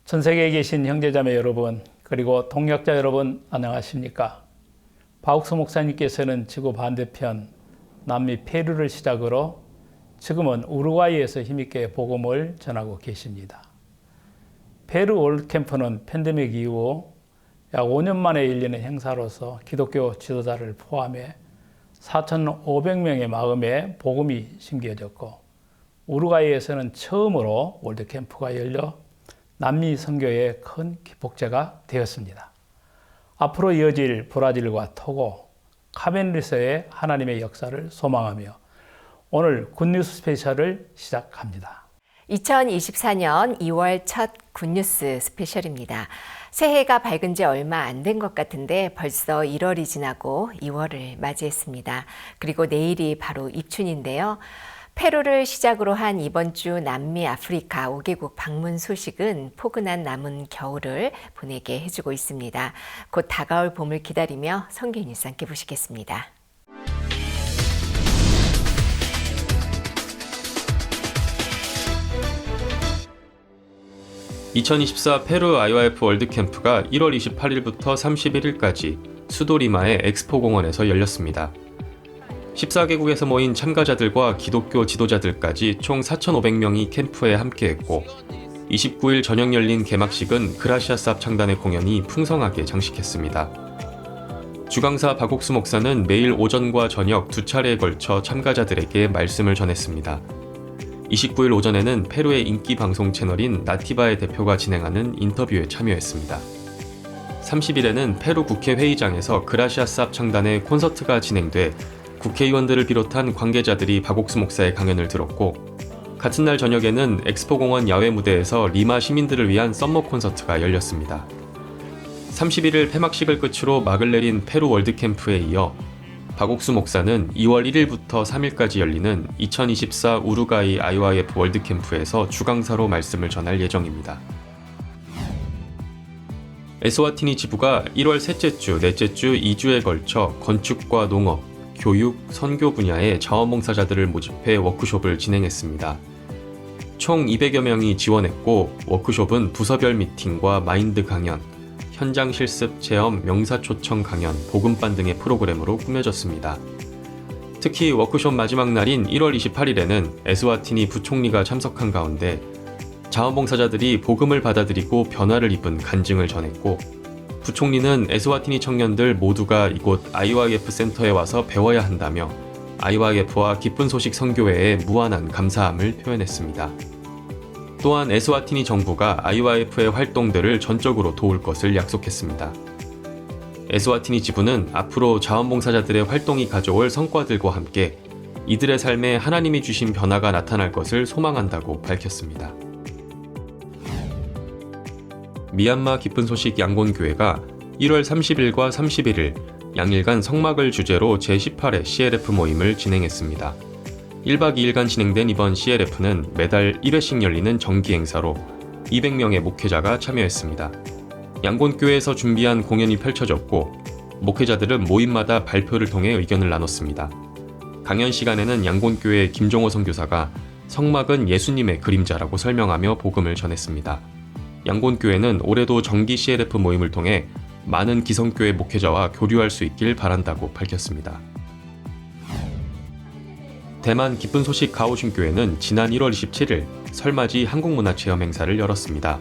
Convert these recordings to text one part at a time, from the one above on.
전 세계에 계신 형제자매 여러분, 그리고 동역자 여러분, 안녕하십니까? 박옥수 목사님께서는 지구 반대편 남미 페루를 시작으로 지금은 우루과이에서 힘있게 복음을 전하고 계십니다. 페루 월드캠프는 팬데믹 이후 약 5년 만에 열리는 행사로서 기독교 지도자를 포함해 4,500명의 마음에 복음이 심겨졌고, 우루과이에서는 처음으로 월드캠프가 열려 남미 선교의 큰 기폭제가 되었습니다. 앞으로 이어질 브라질과 토고, 카메룬에서의 하나님의 역사를 소망하며 오늘 굿뉴스 스페셜을 시작합니다. 2024년 2월 첫 굿뉴스 스페셜입니다. 새해가 밝은 지 얼마 안 된 것 같은데 벌써 1월이 지나고 2월을 맞이했습니다. 그리고 내일이 바로 입춘인데요. 페루를 시작으로 한 이번 주 남미 아프리카 5개국 방문 소식은 포근한 남은 겨울을 보내게 해주고 있습니다. 곧 다가올 봄을 기다리며 성경 뉴스 함께 보시겠습니다. (2024) 페루 IYF 월드캠프가 1월 28일부터 31일까지 수도 리마의 엑스포 공원에서 열렸습니다. 14개국에서 모인 참가자들과 기독교 지도자들까지 총 4,500명이 캠프에 함께했고, 29일 저녁 열린 개막식은 그라시아스 합창단의 공연이 풍성하게 장식했습니다. 주강사 박옥수 목사는 매일 오전과 저녁 두 차례에 걸쳐 참가자들에게 말씀을 전했습니다. 29일 오전에는 페루의 인기 방송 채널인 나티바의 대표가 진행하는 인터뷰에 참여했습니다. 30일에는 페루 국회 회의장에서 그라시아스 합창단의 콘서트가 진행돼 국회의원들을 비롯한 관계자들이 박옥수 목사의 강연을 들었고, 같은 날 저녁에는 엑스포공원 야외 무대에서 리마 시민들을 위한 썸머 콘서트가 열렸습니다. 31일 폐막식을 끝으로 막을 내린 페루 월드캠프에 이어 박옥수 목사는 2월 1일부터 3일까지 열리는 2024 우루과이 IYF 월드캠프에서 주강사로 말씀을 전할 예정입니다. 에스와티니 지부가 1월 셋째 주, 넷째 주 2주에 걸쳐 건축과 농업, 교육, 선교 분야의 자원봉사자들을 모집해 워크숍을 진행했습니다. 총 200여 명이 지원했고, 워크숍은 부서별 미팅과 마인드 강연, 현장 실습 체험, 명사 초청 강연, 복음반 등의 프로그램으로 꾸며졌습니다. 특히 워크숍 마지막 날인 1월 28일에는 에스와티니 부총리가 참석한 가운데 자원봉사자들이 복음을 받아들이고 변화를 입은 간증을 전했고, 부총리는 에스와티니 청년들 모두가 이곳 IYF 센터에 와서 배워야 한다며 IYF와 기쁜 소식 선교회에 무한한 감사함을 표현했습니다. 또한 에스와티니 정부가 IYF의 활동들을 전적으로 도울 것을 약속했습니다. 에스와티니 지부는 앞으로 자원봉사자들의 활동이 가져올 성과들과 함께 이들의 삶에 하나님이 주신 변화가 나타날 것을 소망한다고 밝혔습니다. 미얀마 기쁜 소식 양곤교회가 1월 30일과 31일 양일간 성막을 주제로 제18회 CLF 모임을 진행했습니다. 1박 2일간 진행된 이번 CLF는 매달 1회씩 열리는 정기 행사로 200명의 목회자가 참여했습니다. 양곤교회에서 준비한 공연이 펼쳐졌고, 목회자들은 모임마다 발표를 통해 의견을 나눴습니다. 강연 시간에는 양곤교회 김종호 선교사가 성막은 예수님의 그림자라고 설명하며 복음을 전했습니다. 양곤교회는 올해도 정기 CLF 모임을 통해 많은 기성교회 목회자와 교류할 수 있길 바란다고 밝혔습니다. 대만 기쁜 소식 가오슝교회는 지난 1월 27일 설맞이 한국문화체험 행사를 열었습니다.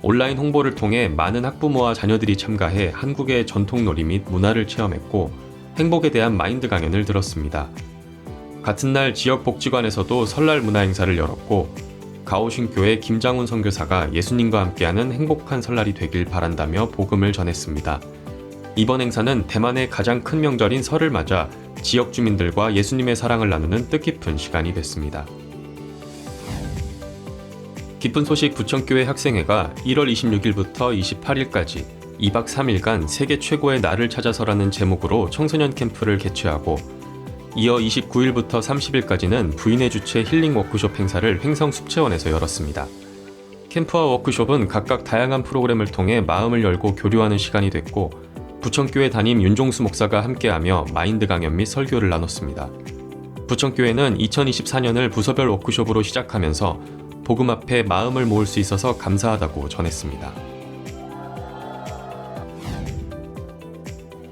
온라인 홍보를 통해 많은 학부모와 자녀들이 참가해 한국의 전통놀이 및 문화를 체험했고, 행복에 대한 마인드 강연을 들었습니다. 같은 날 지역 복지관에서도 설날 문화 행사를 열었고, 가오슝교회 김장훈 선교사가 예수님과 함께하는 행복한 설날이 되길 바란다며 복음을 전했습니다. 이번 행사는 대만의 가장 큰 명절인 설을 맞아 지역 주민들과 예수님의 사랑을 나누는 뜻깊은 시간이 됐습니다. 기쁜 소식 부천교회 학생회가 1월 26일부터 28일까지 2박 3일간 세계 최고의 나를 찾아서라는 제목으로 청소년 캠프를 개최하고, 이어 29일부터 30일까지는 부인의 주최 힐링 워크숍 행사를 횡성숙체원에서 열었습니다. 캠프와 워크숍은 각각 다양한 프로그램을 통해 마음을 열고 교류하는 시간이 됐고, 부천교회 담임 윤종수 목사가 함께하며 마인드 강연 및 설교를 나눴습니다. 부천교회는 2024년을 부서별 워크숍으로 시작하면서 복음 앞에 마음을 모을 수 있어서 감사하다고 전했습니다.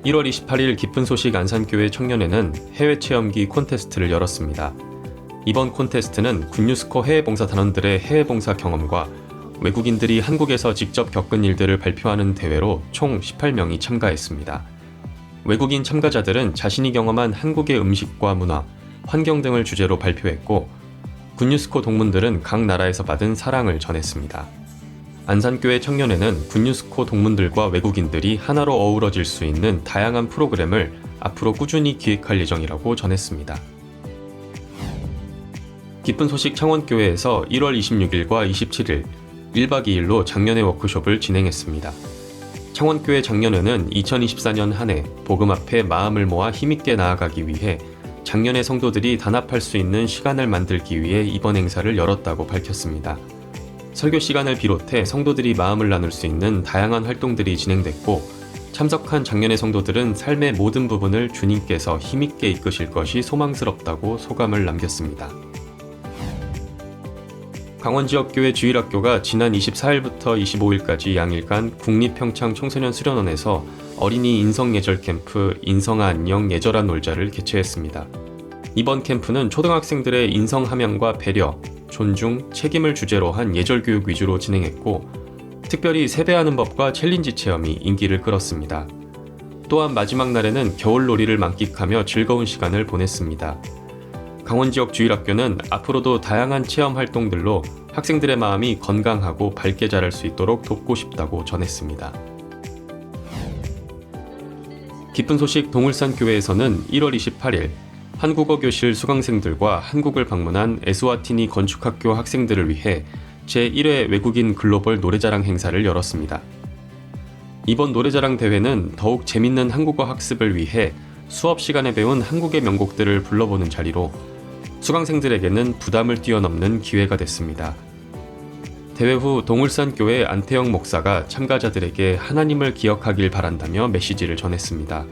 1월 28일 기쁜 소식 안산교회 청년회는 해외 체험기 콘테스트를 열었습니다. 이번 콘테스트는 굿뉴스코 해외봉사 단원들의 해외봉사 경험과 외국인들이 한국에서 직접 겪은 일들을 발표하는 대회로 총 18명이 참가했습니다. 외국인 참가자들은 자신이 경험한 한국의 음식과 문화, 환경 등을 주제로 발표했고 굿뉴스코 동문들은 각 나라에서 받은 사랑을 전했습니다. 안산교회 청년회는 굿뉴스코 동문들과 외국인들이 하나로 어우러질 수 있는 다양한 프로그램을 앞으로 꾸준히 기획할 예정이라고 전했습니다. 기쁜 소식 창원교회에서 1월 26일과 27일 1박 2일로 장년회 워크숍을 진행했습니다. 창원교회 장년회는 2024년 한 해 복음 앞에 마음을 모아 힘있게 나아가기 위해 장년회 성도들이 단합할 수 있는 시간을 만들기 위해 이번 행사를 열었다고 밝혔습니다. 설교 시간을 비롯해 성도들이 마음을 나눌 수 있는 다양한 활동들이 진행됐고 참석한 장년회 성도들은 삶의 모든 부분을 주님께서 힘있게 이끄실 것이 소망스럽다고 소감을 남겼습니다. 강원지역교회 주일학교가 지난 24일부터 25일까지 양일간 국립평창 청소년 수련원에서 어린이 인성예절 캠프 인성아 안녕 예절아 놀자를 개최했습니다. 이번 캠프는 초등학생들의 인성함양과 배려, 존중, 책임을 주제로 한 예절교육 위주로 진행했고 특별히 세배하는 법과 챌린지 체험이 인기를 끌었습니다. 또한 마지막 날에는 겨울놀이를 만끽하며 즐거운 시간을 보냈습니다. 강원지역 주일학교는 앞으로도 다양한 체험 활동들로 학생들의 마음이 건강하고 밝게 자랄 수 있도록 돕고 싶다고 전했습니다. 기쁜 소식 동울산교회에서는 1월 28일 한국어 교실 수강생들과 한국을 방문한 에스와티니 건축학교 학생들을 위해 제1회 외국인 글로벌 노래자랑 행사를 열었습니다. 이번 노래자랑 대회는 더욱 재밌는 한국어 학습을 위해 수업 시간에 배운 한국의 명곡들을 불러보는 자리로 수강생들에게는 부담을 뛰어넘는 기회가 됐습니다. 대회 후 동울산교회 안태영 목사가 참가자들에게 하나님을 기억하길 바란다며 메시지를 전했습니다.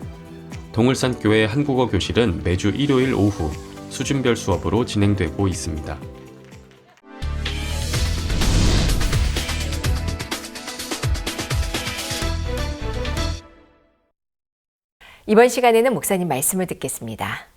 동울산교회 한국어 교실은 매주 일요일 오후 수준별 수업으로 진행되고 있습니다. 이번 시간에는 목사님 말씀을 듣겠습니다.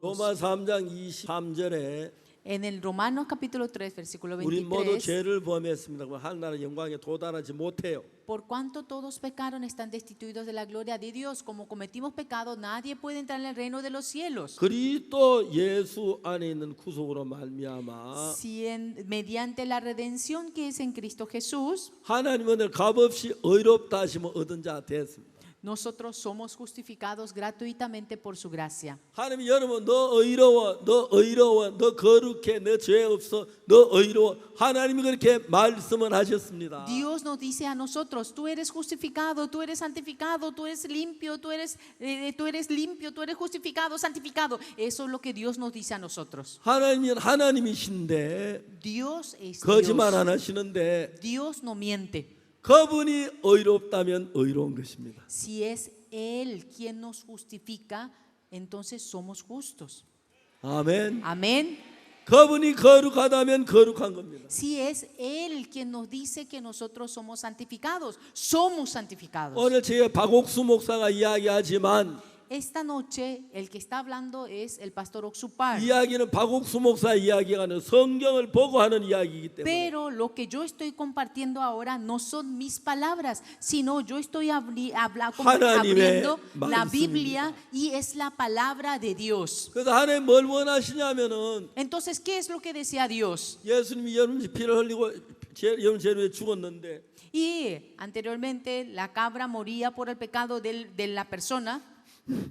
로마 3장 23절에 En el Romanos capítulo 3, versículo 우리 모두 23, 죄를 범했습니다. 하나님의 영광에 도달하지 못해요. por cuanto todos pecaron están destituidos de la gloria de Dios, como cometimos pecado, nadie puede entrar en el reino de los cielos. 그리스도 예수 안에 있는 구속으로 말미암아 Si mediante la redención que es en Cristo Jesús, 하나님은 늘 값없이 의롭다 하심을 얻은 자 됐습니다. nosotros somos justificados gratuitamente por su gracia. 하나님이 여러분 너 의로워, 너 의로워, 너 거룩해, 너 죄 없어, 너 의로워. 하나님이 그렇게 말씀을 하셨습니다. Dios nos dice a nosotros, tú eres justificado, tú eres santificado, tú eres limpio, tú eres limpio, tú eres justificado, santificado. Eso es lo que Dios nos dice a nosotros. 하나님은 하나님이신데 Dios es 거짓말 Dios. 안 하시는데 Dios no miente. 그분이 의롭다면 의로운 것입니다. Si es Él quien nos justifica, entonces somos justos. 아멘. Amén. 그분이 거룩하다면 거룩한 겁니다. Si es Él quien nos dice que nosotros somos santificados, somos santificados. 오늘 제가 박옥수 목사가 이야기하지만 Esta noche el que está hablando es el pastor Oxupar. 이야기는 박옥수 목사 이야기가 아니라 성경을 보고 하는 이야기이기 때문에 Pero lo que yo estoy compartiendo ahora no son mis palabras, sino yo estoy abriendo la Biblia y es la palabra de Dios. 그래서 하나님 뭘 원하시냐면은 Entonces, ¿qué es lo que desea Dios? 예수님이 여러분 피를 흘리고 여러분 죄로 위해 죽었는데 Y anteriormente la cabra moría por el pecado de la persona.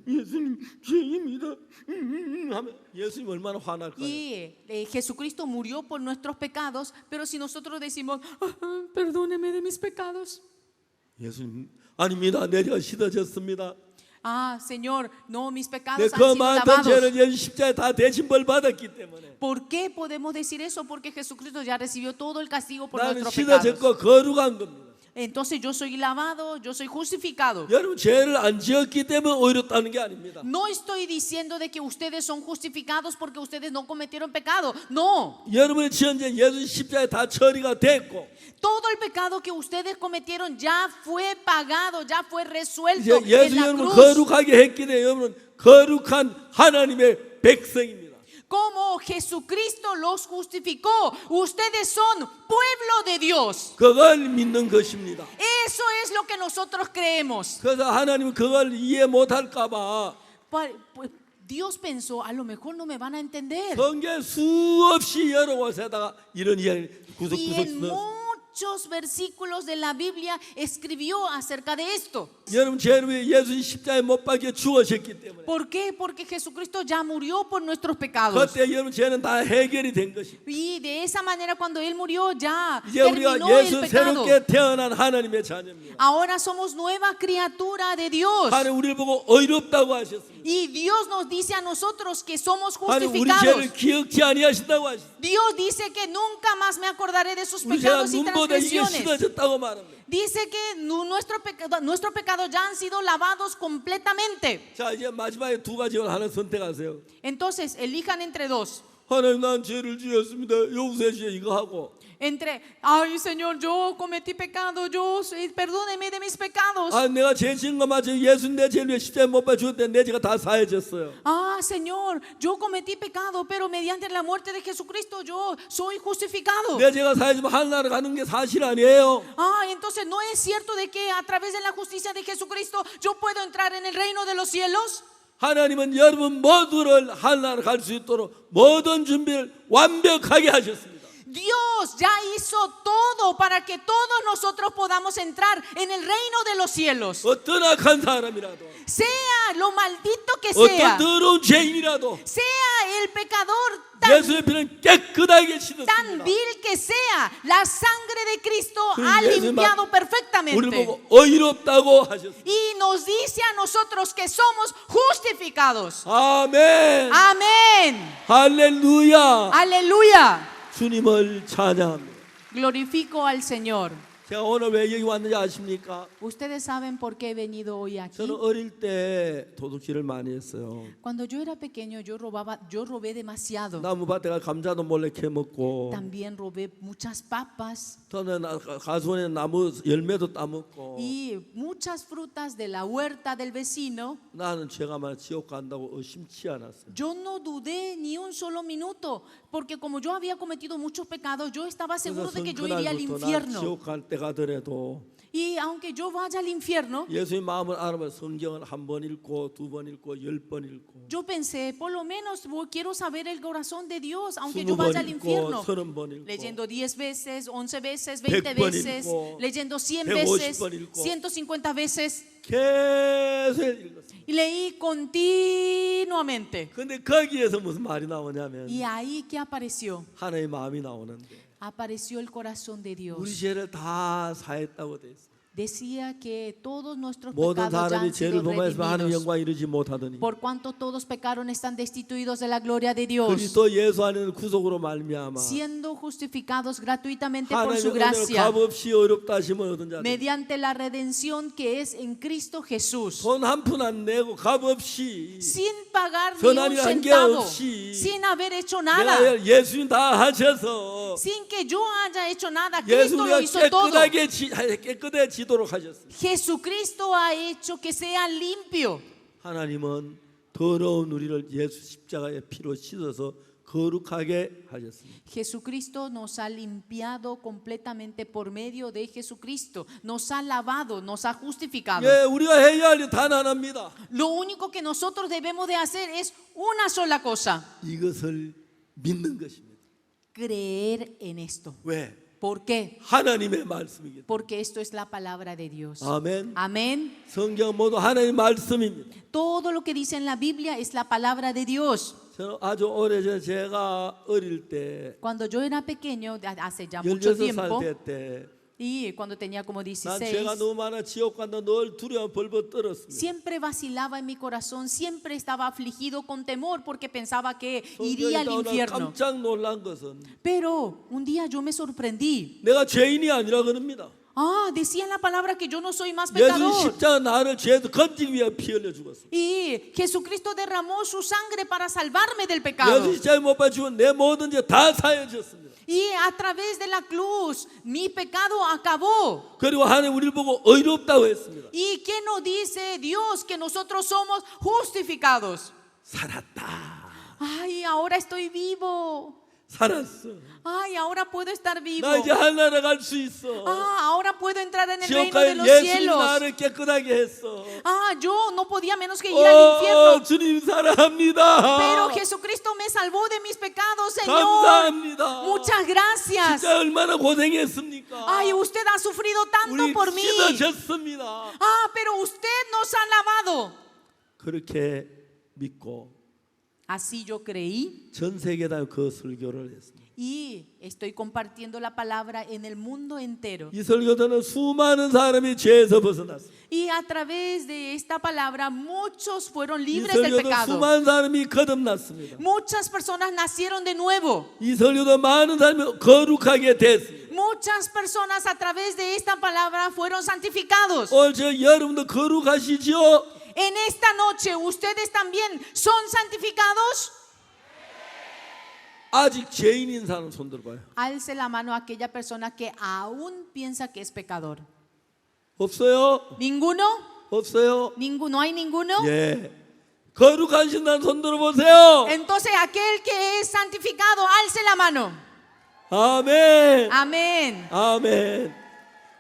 예수님 죄입니다. 하면 예수님 얼마나 화날까요? Y Jesucristo murió por nuestros pecados, pero si nosotros decimos, perdóneme de mis pecados. 예수님 아닙니다. 내가 씻어졌습니다. Ah, Señor, no, mis 내 pecados han 그 sido 많던 죄를 lavados. 예수 십자가에 다 대신 벌 받았기 때문에 ¿Por qué podemos decir eso? Porque Jesucristo ya recibió todo el castigo por 나는 nuestros pecados. 씻어졌고 거룩한 겁니다. entonces yo soy lavado, yo soy justificado. 여러분 죄를 안 지었기 때문에 의롭다는 게 아닙니다. No estoy diciendo de que ustedes son justificados porque ustedes no cometieron pecado. No. 여러분의 지은 죄 예수 십자가에 다 처리가 됐고 Todo el pecado que ustedes cometieron ya fue pagado, ya fue resuelto 이제 예수 en la 여러분을 cruz. 거룩하게 했기 때문에 여러분은 거룩한 하나님의 백성입니다. Como Jesucristo los justificó, ustedes son pueblo de Dios. 그걸 믿는 것입니다. Eso es lo que nosotros creemos. 그래서 하나님은 그걸 이해 못할까 봐 Dios pensó, a lo mejor no me van a entender. 성경 수없이 여러 곳에다가 이런 이야기 구석구석 Y en 넣었어요. muchos versículos de la Biblia escribió acerca de esto. 여러분 죄를 위해 예수님 십자가에 못 박혀 죽으셨기 때문에 ¿Por qué? Porque Jesucristo ya murió por nuestros pecados. 그때 여러분 죄는 다 해결이 된 것입니다. Y de esa manera cuando Él murió ya 이제 우리가 terminó el 예수 pecado. 새롭게 태어난 하나님의 자녀입니다. Ahora somos nueva criatura de Dios. 하나님 우리를 보고 의롭다고 하셨습니다. Y Dios nos dice a nosotros que somos 하나님 우리 justificados. 죄를 기억지 아니하신다고 하셨습니다. Dios dice que nunca más me acordaré de sus 우리 죄가 pecados y 눈보다 이게 transgresiones. 씻어졌다고 말합니다. Dice que nuestro pecado ya han sido lavados completamente. 자 이제 마지막에 두 가지를 하나 선택하세요. Entonces, elijan entre dos. 하나님 난 죄를 지었습니다. 용서해 이거 하고 Entre, ay Señor, yo cometí pecado, perdóneme de mis pecados. 아 내가 죄 지은 거 맞아. 예수 내 죄를 위해 십자가에 못 박혀 죽을 때 내 죄가 다 사해졌어요. Ah, Señor, yo cometí pecado, pero mediante la muerte de Jesucristo yo soy justificado. 내 죄가 사해지면 하늘나라 가는 게 사실 아니에요. Ah, entonces no es cierto de que a través de la justicia de Jesucristo yo puedo entrar en el reino de los cielos. 하나님은 여러분 모두를 하늘나라 갈 수 있도록 모든 준비를 완벽하게 하셨습니다. Dios ya hizo todo para que todos nosotros podamos entrar en el reino de los cielos. 어떤 악한 사람이라도 Sea lo maldito que sea, 어떤 더러운 죄인이라도 sea el pecador 예수의 피는 깨끗하게 tan 씻었습니다. vil que sea, la sangre de Cristo 그 ha 예수님 limpiado 우리를 perfectamente. 보고 의롭다고 하셨습니다. Y nos dice a nosotros que somos justificados. 아멘. Amén. 할렐루야. Aleluya. 주님을 찬양합니다. Glorifico al Señor. 제가 오늘 왜 여기 왔는지 아십니까? Ustedes saben por qué he venido hoy aquí. 저는 어릴 때 도둑질을 많이 했어요. Cuando yo era pequeño yo robé demasiado. 나무밭에 가 감자도 몰래 캐먹고 También robé muchas papas 저는 가수원에 나무 열매도 따먹고 y muchas frutas de la huerta del vecino. 나는 죄가 많아 지옥 간다고 의심치 않았어요. Yo no dudé ni un solo minuto, porque como yo había cometido muchos pecados, yo estaba seguro de que yo iría al 그날부터 난 infierno. 지옥 갈 때 가더라도 Y aunque yo vaya al infierno, 예수의 마음을 알아보면 성경을 한 번 읽고 두 번 읽고 10번 읽고 yo pensé, por lo menos quiero saber el corazón de Dios, aunque 20번 yo vaya al 읽고 infierno. 30번 읽고 Leyendo 10 veces, 11 veces, 100 20 번 veces, 읽고, leyendo 100 150 veces, 번 읽고. 150 veces, 계속 읽었어요. y leí continuamente. 근데 거기에서 무슨 말이 나오냐면 Y ahí que apareció, 하나님의 마음이 나오는데 apareció el corazón de 우리 Dios. 죄를 다 사했다고 돼 있어요. Decía que todos nuestros 모든 pecados ya 사람이 han 죄를 sido 범하여서 하나님 redimidos. 영광 이루지 못하더니 Por cuanto todos pecaron, están destituidos de la gloria de Dios, 그리스도 예수 안에는 구속으로 말미암아 siendo justificados gratuitamente por su 하나님의 은혜로 gracia, 값없이 어렵다 하심을 얻은 자들 mediante la redención que es en Cristo Jesús, 돈 한 푼 안 내고 값없이 sin pagar ni un 선한이란 게 centavo, 없이 sin haber hecho nada, 내가 예수님 다 하셔서 sin que yo haya hecho nada. 예수 Cristo lo 우리가 hizo todo. 깨끗해지도록 하셨습니다. Jesucristo ha hecho que sea limpio. 하나님은 더러운 우리를 예수 십자가의 피로 씻어서 거룩하게 하셨습니다. Jesucristo nos ha limpiado completamente por medio de Jesucristo. Nos ha lavado, nos ha justificado. 예, 우리가 해야 할 일 단 하나입니다. Lo único que nosotros debemos de hacer es una sola cosa: 이것을 믿는 것입니다. creer en esto. 왜? ¿Por qué? 하나님의 말씀이기 때문에. Porque esto es la palabra de Dios. 아멘. Amén. 성경 모두 하나님의 말씀입니다. Todo lo que dice en la Biblia es la palabra de Dios. 저는 아주 오래전에 제가 어릴 때 Cuando yo era pequeño, hace ya mucho 16살 tiempo, 때 y cuando tenía como 난 16, 죄가 너무 많아 지옥 간다 늘 두려워 벌벌 떨었습니다. siempre vacilaba en mi corazón, siempre estaba afligido con temor porque pensaba que iría al 성경이 infierno. 깜짝 놀란 것은 Pero un día yo me sorprendí. 내가 죄인이 아니라 그럽니다. Ah, decía en la palabra que yo no soy más 예수님 pecador. 십자가 나를 죄에서 건지기 위해 피 흘려 죽었어. Y Jesucristo derramó su sangre para salvarme del pecado. 예수 십자가에 못 박혀 죽은 내 모든 죄 다 사해졌습니다. Y a través de la cruz mi pecado acabó. 그리고 하나님 우리를 보고 의롭다고 했습니다. ¿Y qué nos dice Dios? Que nosotros somos justificados. 살았다. Ay, ahora estoy vivo. 살았어. Ay, ahora puedo estar vivo. 나 이제 하늘나라 갈 수 있어. Ah, ahora puedo entrar en el reino de 지옥가에 los 예수님이 cielos. 나를 깨끗하게 했어. Ah, yo no podía menos que ir al infierno. 주님 사랑합니다. Pero Jesucristo me salvó de mis pecados, Señor. 감사합니다. Muchas gracias. 진짜 얼마나 고생했습니까? Ay, usted ha sufrido tanto 우리 por mí. 씻어졌습니다. Ah, pero usted nos ha lavado. 그렇게 믿고 Así yo creí 전 세계다 그 설교를 했습니다. y estoy compartiendo la palabra en el mundo entero. 이 설교들은 수많은 사람이 죄에서 벗어났습니다. Y a través de esta palabra muchos fueron 이 libres del 설교도 pecado. 수많은 사람이 거듭났습니다. Muchas personas nacieron de nuevo. 이 설교도 많은 사람이 거룩하게 됐습니다. Muchas personas a través de esta palabra fueron santificados. 오늘 저 여러분도 거룩하시죠? En esta noche, ¿ustedes también son santificados? 아직 죄인인 사람 손 들어봐요. Alce la mano a aquella persona que aún piensa que es pecador. 없어요? ¿Ninguno? 없어요? ¿No hay ninguno? 예. 거룩하신 사람 손 들어보세요. Entonces aquel que es santificado, alce la mano. 아멘. Amén. 아멘.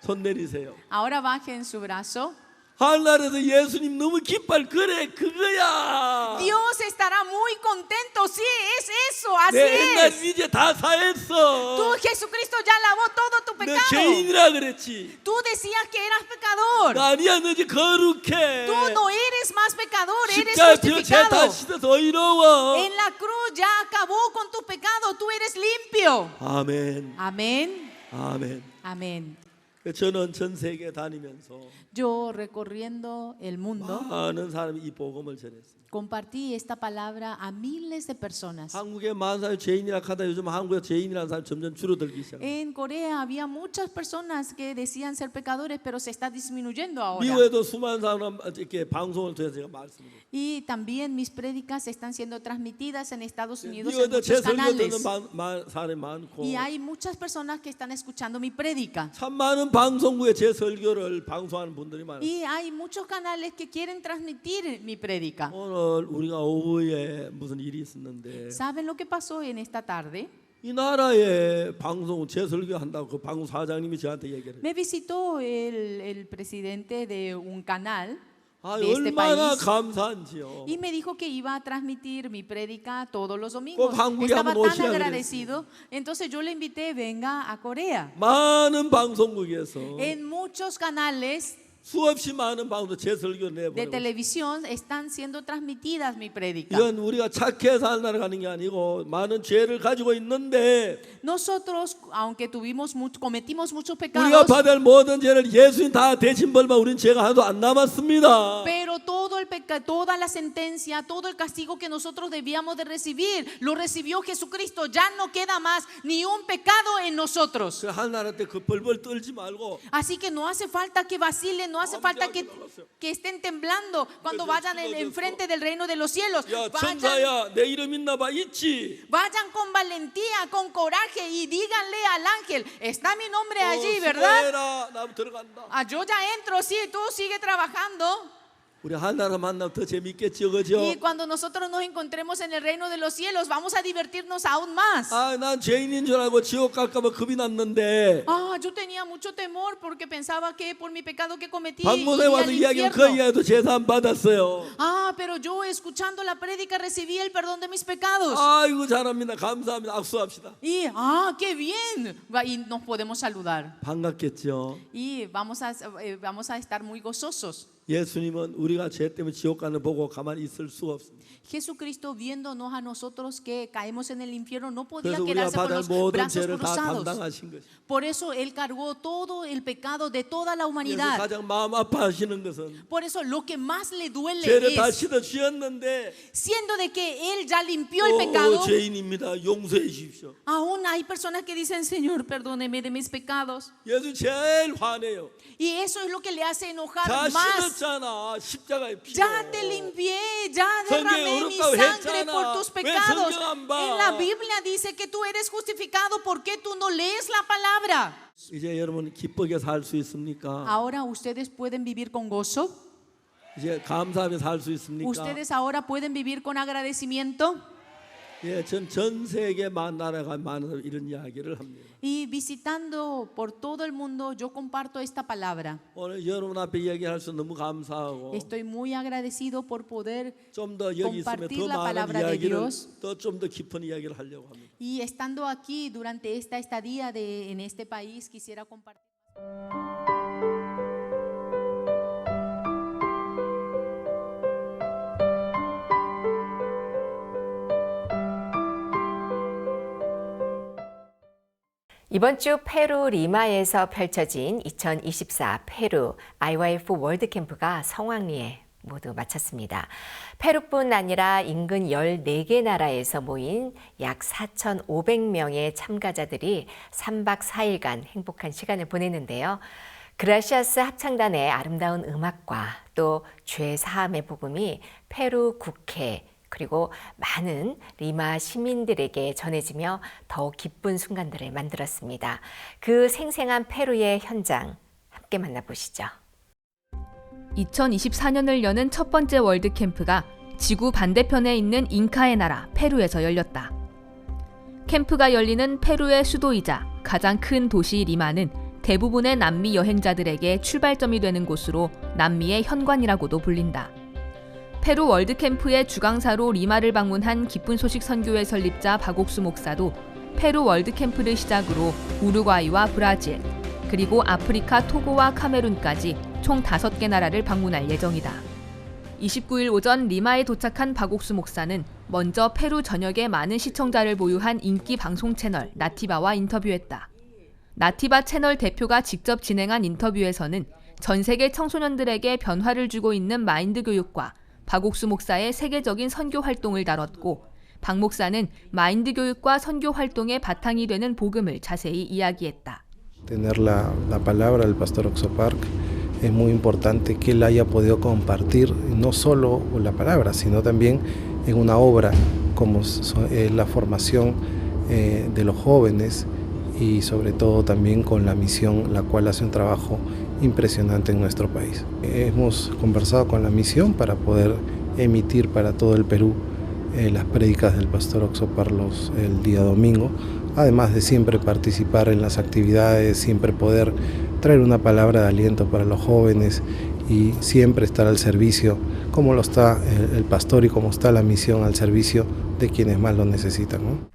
손 내리세요. Ahora bajen su brazo. 하늘나라에서 예수님 너무 기뻐할 그래 그거야. Dios estará muy contento. Sí, es eso, así 내 옛날 es. 이제 다 사했어. Tú, Jesucristo, ya lavó todo tu 내 pecado. 죄인이라 그랬지. Tú decías que eras pecador. 아니야 너 이제 거룩해. Tú no eres más pecador, eres 십자가 피로 죄다 justificado. 씻어서 의로워. En la cruz ya acabó con tu pecado, tú eres limpio. 아멘. Amén. 아멘. Amén. 저는 전 세계 다니면서 Yo recorriendo el mundo 많은 사람이 이 복음을 전했습니다. compartí esta palabra a miles de personas. 한국에 많은 사람이 죄인이라 하다 요즘 한국에 죄인이라는 사람이 점점 줄어들기 시작합니다. En Corea había muchas personas que decían ser pecadores, pero se está disminuyendo ahora. 미국에도 수많은 사람 이렇게 방송을 통해서 제가 말씀드립니다. Y también mis prédicas están siendo transmitidas en Estados Unidos en 미국에도 제 muchos 설교 canales. 듣는 사람이 많고 Y hay muchas personas que están escuchando mi prédica. 참 많은 방송국에 제 설교를 방송하는 분들이 많아요. Y hay muchos canales que quieren transmitir mi prédica. 오늘 우리가 오후에 무슨 일이 있었는데 ¿Saben lo que pasó en esta tarde? 이 나라에 방송 제 설교한다고 그 방송 사장님이 저한테 얘기를 해요. Me visitó el presidente de un canal 아, de este 얼마나 país 감사한지요. y me dijo que iba a transmitir mi prédica todos los domingos. 꼭 한국에 Estaba 한번 tan 오시라 agradecido. Entonces yo le invité, venga a Corea. 많은 방송국에서 En muchos canales 수없이 많은 방송 제 설교 de 내보내고 televisión están siendo transmitidas mi prédica. 이건 우리가 착해서 하늘나라 가는 게 아니고 많은 죄를 가지고 있는데 Nosotros, aunque cometimos muchos 우리가 pecados, 받을 모든 죄를 예수님 다 대신 벌만 우린 죄가 하나도 안 남았습니다. pero todo el toda la sentencia, todo el castigo que nosotros debíamos de recibir, lo recibió Jesucristo. Ya no queda más ni un pecado en nosotros. 그 하늘나라 때 그 벌벌 떨지 말고 Así que no hace falta que vacilen, no hace falta que estén temblando cuando vayan enfrente del reino de los cielos. 야 천사야 내 이름 있나 봐 있지. Vayan con valentía, con coraje y díganle al ángel, está mi nombre allí, ¿verdad? 수고해라 나 들어간다. Ah, yo ya entro, sí, tú sigue trabajando. 우리 하늘나라 만나면 더 재밌겠죠, 그죠? Y cuando nosotros nos encontremos en el reino de los cielos, vamos a divertirnos aún más. 아, 난 죄인인 줄 알고 지옥 갈까봐 겁이 났는데 Ah, yo tenía mucho temor porque pensaba que por mi pecado que cometí 방문에 iría 와서 al 이야기하면 그 infierno. 이야기도 제사 받았어요. Ah, pero yo escuchando la prédica recibí el perdón de mis pecados. 아이고 잘합니다. 감사합니다. 악수합시다. Y, qué bien. Y nos podemos saludar. 반갑겠죠. Y vamos a estar muy gozosos. 예수님은 우리가 죄 때문에 지옥 가는 보고 가만히 있을 수가 없습니다. Jesucristo viéndonos a nosotros que caemos en el infierno no podía 그래서 우리가 quedarse con 받을 los 모든 brazos 죄를 다 cruzados. 감당하신 것이. Por eso Él cargó todo el pecado de toda la 그래서 humanidad. 가장 마음 아파하시는 것은 Por eso lo que más le duele 죄를 다 es, 씻어 주셨는데 siendo de que Él ya limpió el pecado, 죄인입니다. 용서해 주십시오. aún hay personas que dicen, Señor, perdóneme de mis pecados. 예수 제일 화내요. Y eso es lo que le hace enojar 다 más. 씻었잖아. 십자가의 피로. Ya te limpié, ya 성경에 derramé mi 어렵다고 sangre 했잖아. por tus 왜 pecados. 성경 안 봐? En la Biblia dice que tú eres justificado. ¿Por qué tú no lees la palabra? 이제 여러분 기쁘게 살 수 있습니까? Ahora ustedes pueden vivir con gozo. 이제 감사하며 살 수 있습니까? Ustedes ahora pueden vivir con agradecimiento. 예, 전 세계 나라가 많은 이런 이야기를 합니다. Y visitando por todo el mundo, yo comparto esta palabra. 오늘 여러분 앞에 이야기할 수 너무 감사하고 Estoy muy agradecido por poder 좀 더 여기 있으면 compartir 더 la 많은 palabra de 이야기를 Dios. 좀 더 깊은 이야기를 하려고 합니다. Y estando aquí durante esta estadía en este país, quisiera compartir. 이번 주 페루 리마에서 펼쳐진 2024 페루 IYF 월드캠프가 성황리에 모두 마쳤습니다. 페루뿐 아니라 인근 14개 나라에서 모인 약 4,500명의 참가자들이 3박 4일간 행복한 시간을 보냈는데요. 그라시아스 합창단의 아름다운 음악과 또 죄 사함의 복음이 페루 국회 그리고 많은 리마 시민들에게 전해지며 더욱 기쁜 순간들을 만들었습니다. 그 생생한 페루의 현장 함께 만나보시죠. 2024년을 여는 첫 번째 월드캠프가 지구 반대편에 있는 잉카의 나라 페루에서 열렸다. 캠프가 열리는 페루의 수도이자 가장 큰 도시 리마는 대부분의 남미 여행자들에게 출발점이 되는 곳으로 남미의 현관이라고도 불린다. 페루 월드캠프의 주강사로 리마를 방문한 기쁜 소식 선교회 설립자 박옥수 목사도 페루 월드캠프를 시작으로 우루과이와 브라질, 그리고 아프리카 토고와 카메룬까지 총 5개 나라를 방문할 예정이다. 29일 오전 리마에 도착한 박옥수 목사는 먼저 페루 전역에 많은 시청자를 보유한 인기 방송 채널 나티바와 인터뷰했다. 나티바 채널 대표가 직접 진행한 인터뷰에서는 전 세계 청소년들에게 변화를 주고 있는 마인드 교육과 박옥수 목사의 세계적인 선교 활동을 다뤘고 박 목사는 마인드 교육과 선교 활동의 바탕이 되는 복음을 자세히 이야기했다. Tener la palabra del pastor Oxopark es muy importante que él haya podido compartir no solo la palabra, sino también en una obra como es la formación de los jóvenes y sobre todo también con la misión, la cual hace un trabajo impresionante en nuestro país. Hemos conversado con la misión para poder emitir para todo el Perú las prédicas del pastor Oxopar el día domingo, además de siempre participar en las actividades, siempre poder traer una palabra de aliento para los jóvenes y siempre estar al servicio, como lo está el pastor y como está la misión al servicio de quienes más lo necesitan, ¿no?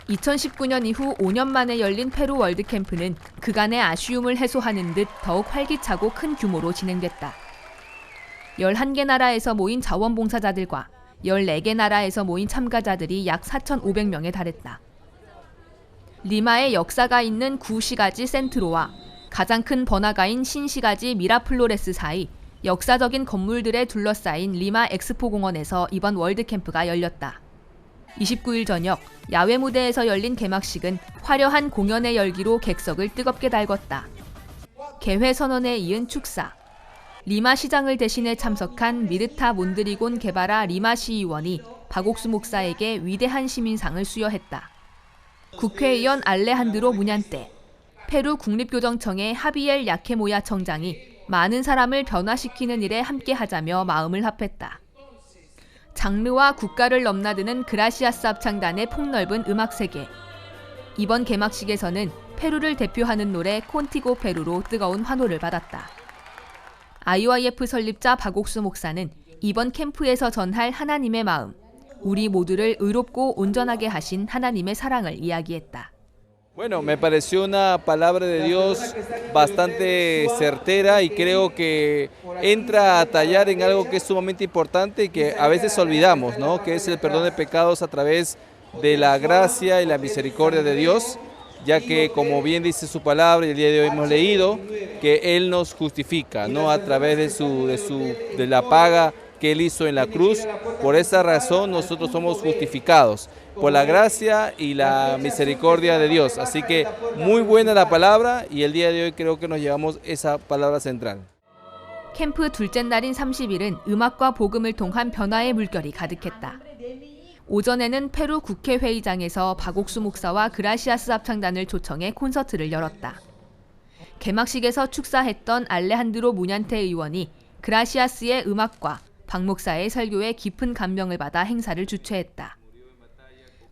2019년 이후 5년 만에 열린 페루 월드캠프는 그간의 아쉬움을 해소하는 듯 더욱 활기차고 큰 규모로 진행됐다. 11개 나라에서 모인 자원봉사자들과 14개 나라에서 모인 참가자들이 약 4,500명에 달했다. 리마의 역사가 있는 구시가지 센트로와 가장 큰 번화가인 신시가지 미라플로레스 사이 역사적인 건물들에 둘러싸인 리마 엑스포 공원에서 이번 월드캠프가 열렸다. 29일 저녁 야외 무대에서 열린 개막식은 화려한 공연의 열기로 객석을 뜨겁게 달궜다. 개회 선언에 이은 축사, 리마 시장을 대신해 참석한 미르타 몬드리곤 게바라 리마 시의원이 박옥수 목사에게 위대한 시민상을 수여했다. 국회의원 알레한드로 무냔테, 페루 국립교정청의 하비엘 야케모야 청장이 많은 사람을 변화시키는 일에 함께하자며 마음을 합했다. 장르와 국가를 넘나드는 그라시아스 합창단의 폭넓은 음악 세계. 이번 개막식에서는 페루를 대표하는 노래 콘티고 페루로 뜨거운 환호를 받았다. IYF 설립자 박옥수 목사는 이번 캠프에서 전할 하나님의 마음, 우리 모두를 의롭고 온전하게 하신 하나님의 사랑을 이야기했다. Bueno, me pareció una palabra de Dios bastante certera y creo que entra a tallar en algo que es sumamente importante y que a veces olvidamos, ¿no? Que es el perdón de pecados a través de la gracia y la misericordia de Dios, ya que, como bien dice su palabra, y el día de hoy hemos leído, que Él nos justifica, ¿no? A través de la paga que Él hizo en la cruz. Por esa razón nosotros somos justificados, por la gracia y la misericordia de Dios. Así que muy buena la palabra y el día de hoy creo que nos llevamos esa palabra central. 캠프 둘째 날인 30일은 음악과 복음을 통한 변화의 물결이 가득했다. 오전에는 페루 국회회의장에서 박옥수 목사와 그라시아스 합창단을 초청해 콘서트를 열었다. 개막식에서 축사했던 알레한드로 무냔테 의원이 그라시아스의 음악과 박 목사의 설교에 깊은 감명을 받아 행사를 주최했다.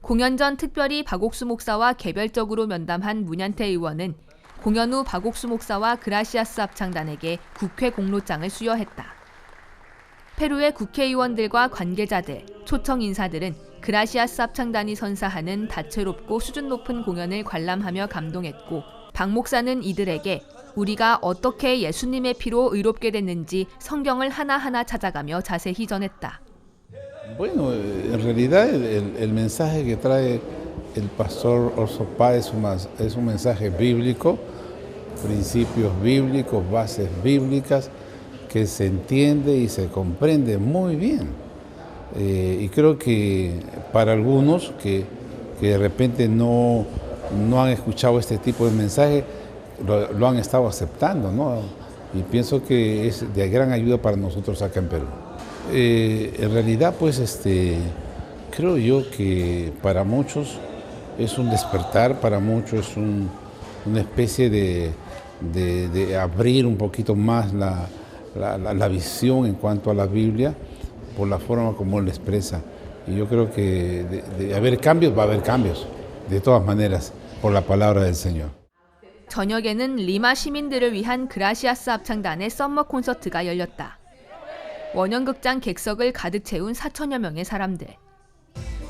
공연 전 특별히 박옥수 목사와 개별적으로 면담한 무냔테 의원은 공연 후 박옥수 목사와 그라시아스 합창단에게 국회 공로장을 수여했다. 페루의 국회의원들과 관계자들, 초청 인사들은 그라시아스 합창단이 선사하는 다채롭고 수준 높은 공연을 관람하며 감동했고, 박 목사는 이들에게 우리가 어떻게 예수님의 피로 의롭게 됐는지 성경을 하나하나 찾아가며 자세히 전했다. Bueno, en realidad el mensaje que trae el pastor Orsopá es un mensaje bíblico, principios bíblicos, bases bíblicas, que se entiende y se comprende muy bien. Y creo que para algunos que de repente no han escuchado este tipo de mensaje, lo han estado aceptando, ¿no? Y pienso que es de gran ayuda para nosotros acá en Perú. En realidad, pues, creo yo que para muchos es un despertar, para muchos es una especie de abrir un poquito más la visión en cuanto a la Biblia por la forma como él la expresa. Y yo creo que de haber cambios, va a haber cambios, de todas maneras, por la palabra del Señor. 저녁에는 리마 시민들을 위한 그라시아스 합창단의 썸머 콘서트가 열렸다. 원형극장 객석을 가득 채운 4천여 명의 사람들.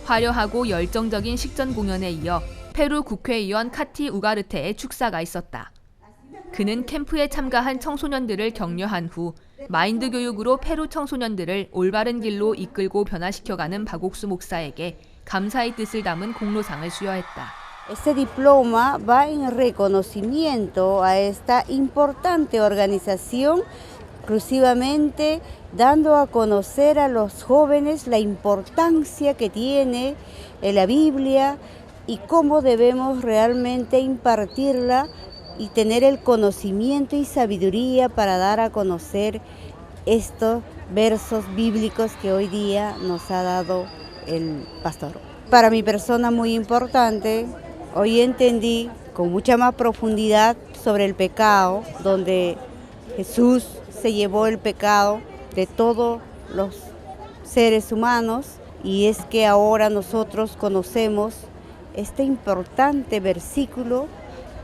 화려하고 열정적인 식전 공연에 이어 페루 국회의원 카티 우가르테의 축사가 있었다. 그는 캠프에 참가한 청소년들을 격려한 후 마인드 교육으로 페루 청소년들을 올바른 길로 이끌고 변화시켜가는 박옥수 목사에게 감사의 뜻을 담은 공로상을 수여했다. Este diploma va en reconocimiento a esta importante organización, exclusivamente dando a conocer a los jóvenes la importancia que tiene la Biblia y cómo debemos realmente impartirla y tener el conocimiento y sabiduría para dar a conocer estos versos bíblicos que hoy día nos ha dado el pastor. Para mi persona muy importante, hoy entendí con mucha más profundidad sobre el pecado, donde Jesús se llevó el pecado de todos los seres humanos, y es que ahora nosotros conocemos este importante versículo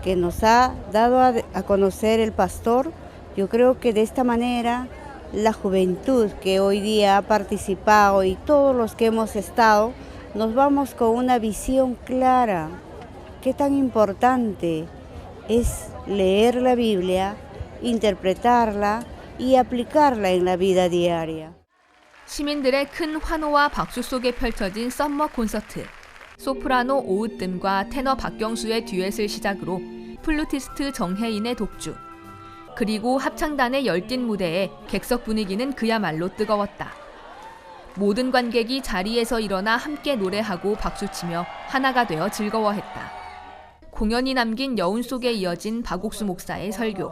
que nos ha dado a conocer el pastor. Yo creo que de esta manera la juventud que hoy día ha participado y todos los que hemos estado, nos vamos con una visión clara. Qué tan importante es leer la Biblia, interpretarla y aplicarla en la vida diaria. 시민들의 큰 환호와 박수 속에 펼쳐진 썸머 콘서트. 소프라노 오으뜸과 테너 박경수의 듀엣을 시작으로 플루티스트 정혜인의 독주. 그리고 합창단의 열띤 무대에 객석 분위기는 그야말로 뜨거웠다. 모든 관객이 자리에서 일어나 함께 노래하고 박수치며 하나가 되어 즐거워했다. 공연이 남긴 여운 속에 이어진 박옥수 목사의 설교.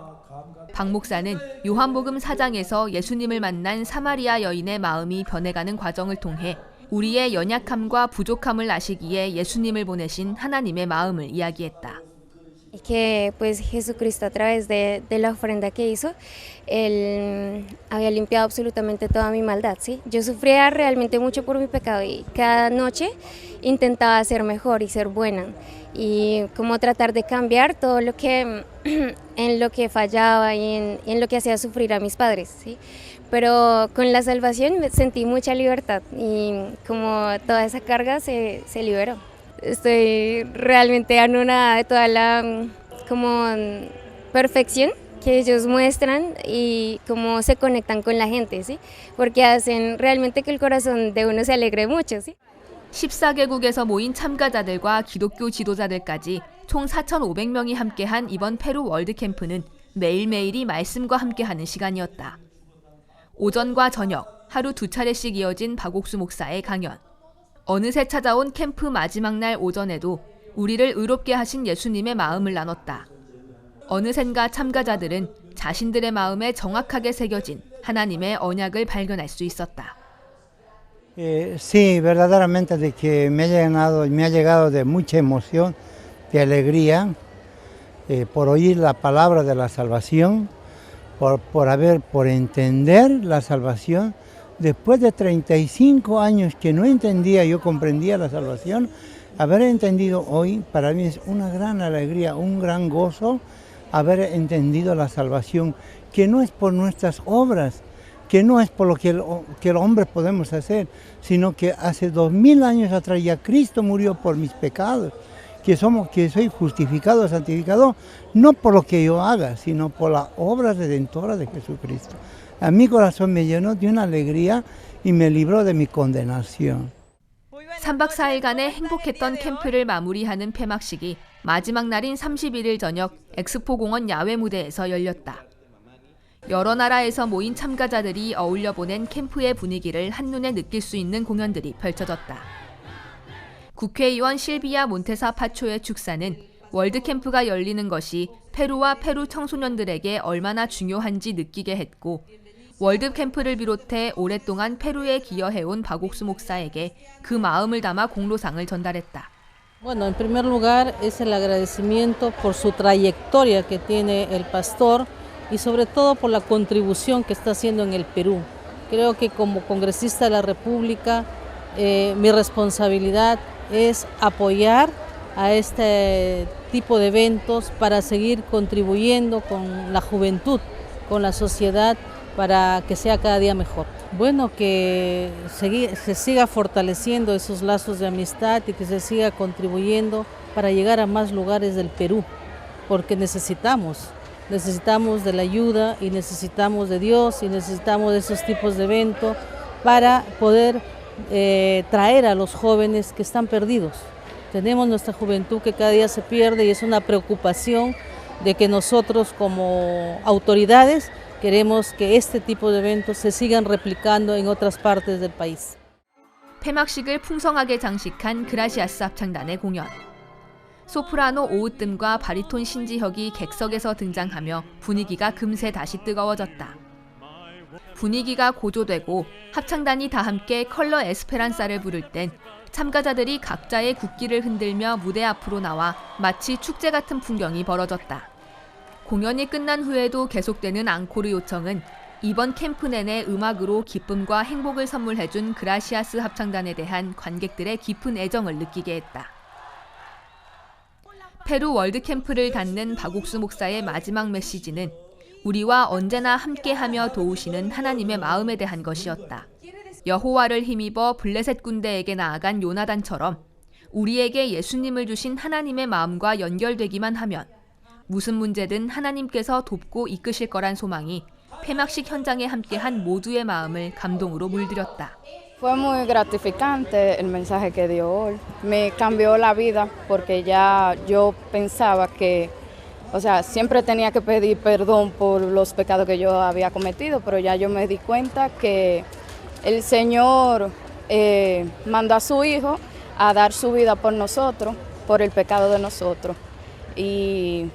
박 목사는 요한복음 4장에서 예수님을 만난 사마리아 여인의 마음이 변해가는 과정을 통해 우리의 연약함과 부족함을 아시기에 예수님을 보내신 하나님의 마음을 이야기했다. Que pues Jesucristo a través de la ofrenda que hizo, Él había limpiado absolutamente toda mi maldad, ¿sí? Yo sufría realmente mucho por mi pecado y cada noche intentaba ser mejor y ser buena y como tratar de cambiar todo lo que en lo que fallaba y en lo que hacía sufrir a mis padres, ¿sí? Pero con la salvación sentí mucha libertad y como toda esa carga se liberó. Estoy realmente anonadada de toda la perfección que ellos muestran y cómo se conectan con la gente, ¿sí? Porque hacen realmente que el corazón de uno se alegre mucho, ¿sí? 14개국에서 모인 참가자들과 기독교 지도자들까지 총 4,500명이 함께한 이번 페루 월드캠프는 매일매일이 말씀과 함께하는 시간이었다. 오전과 저녁, 하루 2차례씩 이어진 박옥수 목사의 강연. 어느새 찾아온 캠프 마지막 날 오전에도 우리를 의롭게 하신 예수님의 마음을 나눴다. 어느샌가 참가자들은 자신들의 마음에 정확하게 새겨진 하나님의 언약을 발견할 수 있었다. Sí, verdaderamente de que me ha llegado de mucha emoción, de alegría, por oír la palabra de la salvación, por entender la salvación. Después de 35 años que no entendía, yo comprendía la salvación, haber entendido hoy para mí es una gran alegría, un gran gozo, haber entendido la salvación, que no es por nuestras obras, que no es por lo que el hombre podemos hacer, sino que hace 2000 años atrás ya Cristo murió por mis pecados, que soy justificado, santificado, no por lo que yo haga, sino por la obra redentora de Jesucristo. A mi corazón me llenó de una alegría y me libró de mi condenación. 3박 4일간의 행복했던 캠프를 마무리하는 폐막식이 마지막 날인 31일 저녁 엑스포 공원 야외 무대에서 열렸다. 여러 나라에서 모인 참가자들이 어울려 보낸 캠프의 분위기를 한눈에 느낄 수 있는 공연들이 펼쳐졌다. 국회의원 실비아 몬테사 파초의 축사는 월드캠프가 열리는 것이 페루와 페루 청소년들에게 얼마나 중요한지 느끼게 했고, 월드캠프를 비롯해 오랫동안 페루에 기여해온 박옥수 목사에게 그 마음을 담아 공로상을 전달했다. Bueno, en primer lugar es el agradecimiento por su trayectoria que tiene el pastor y sobre todo por la contribución que está haciendo en el Perú. Creo que como congresista de la República mi responsabilidad es apoyar a este tipo de eventos para seguir contribuyendo con la juventud, con la sociedad, para que sea cada día mejor. Bueno, que se siga fortaleciendo esos lazos de amistad y que se siga contribuyendo para llegar a más lugares del Perú, porque necesitamos de la ayuda y necesitamos de Dios y necesitamos de esos tipos de eventos para poder traer a los jóvenes que están perdidos. Tenemos nuestra juventud que cada día se pierde y es una preocupación de que nosotros como autoridades queremos que este tipo de eventos se sigan replicando en otras partes del país. 폐막식을 풍성하게 장식한 그라시아스 합창단의 공연. 소프라노 오으뜸과 바리톤 신지혁이 객석에서 등장하며 분위기가 금세 다시 뜨거워졌다. 분위기가 고조되고 합창단이 다 함께 컬러 에스페란사를 부를 땐 참가자들이 각자의 국기를 흔들며 무대 앞으로 나와 마치 축제 같은 풍경이 벌어졌다. 공연이 끝난 후에도 계속되는 앙코르 요청은 이번 캠프 내내 음악으로 기쁨과 행복을 선물해준 그라시아스 합창단에 대한 관객들의 깊은 애정을 느끼게 했다. 페루 월드캠프를 닫는 박옥수 목사의 마지막 메시지는 우리와 언제나 함께하며 도우시는 하나님의 마음에 대한 것이었다. 여호와를 힘입어 블레셋 군대에게 나아간 요나단처럼 우리에게 예수님을 주신 하나님의 마음과 연결되기만 하면 무슨 문제든 하나님께서 돕고 이끄실 거란 소망이 폐막식 현장에 함께한 모두의 마음을 감동으로 물들였다. Fue muy gratificante el mensaje que dio hoy. Me cambió la vida porque ya yo pensaba que, o sea, siempre tenía que pedir perdón por los pecados que yo había cometido, pero ya yo me di cuenta que el Señor mandó a su Hijo a dar su vida por nosotros, por el pecado de nosotros. Y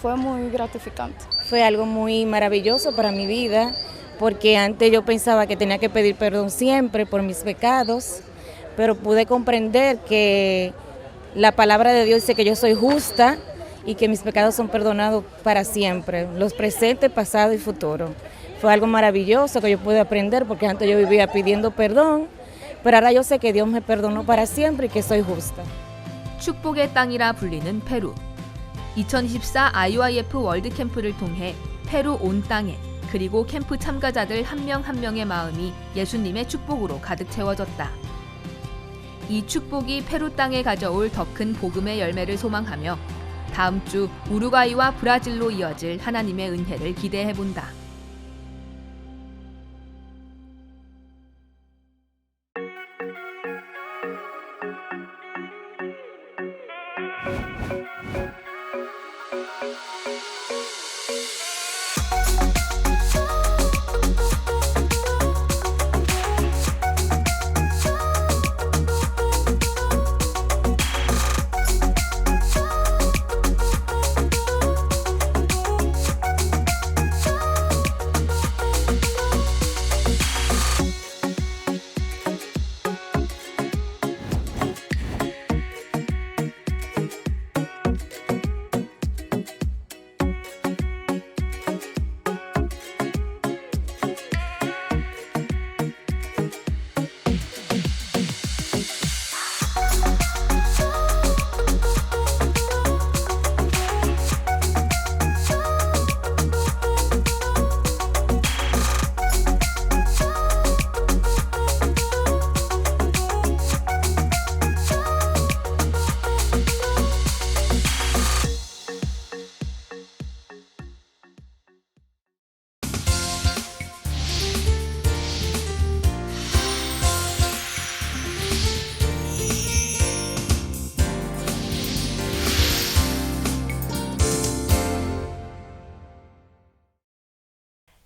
fue muy gratificante. Fue algo muy maravilloso para mi vida, porque antes yo pensaba que tenía que pedir perdón siempre por mis pecados, pero pude comprender que la palabra de Dios dice que yo soy justa y que mis pecados son perdonados para siempre, los presentes, pasados y futuros. Fue algo maravilloso que yo pude aprender, porque antes yo vivía pidiendo perdón, pero ahora yo sé que Dios me perdonó para siempre y que soy justa. 축복의 땅이라 불리는 페루. 2024 IYF 월드캠프를 통해 페루 온 땅에 그리고 캠프 참가자들 한 명 한 명의 마음이 예수님의 축복으로 가득 채워졌다. 이 축복이 페루 땅에 가져올 더 큰 복음의 열매를 소망하며 다음 주 우루과이와 브라질로 이어질 하나님의 은혜를 기대해본다.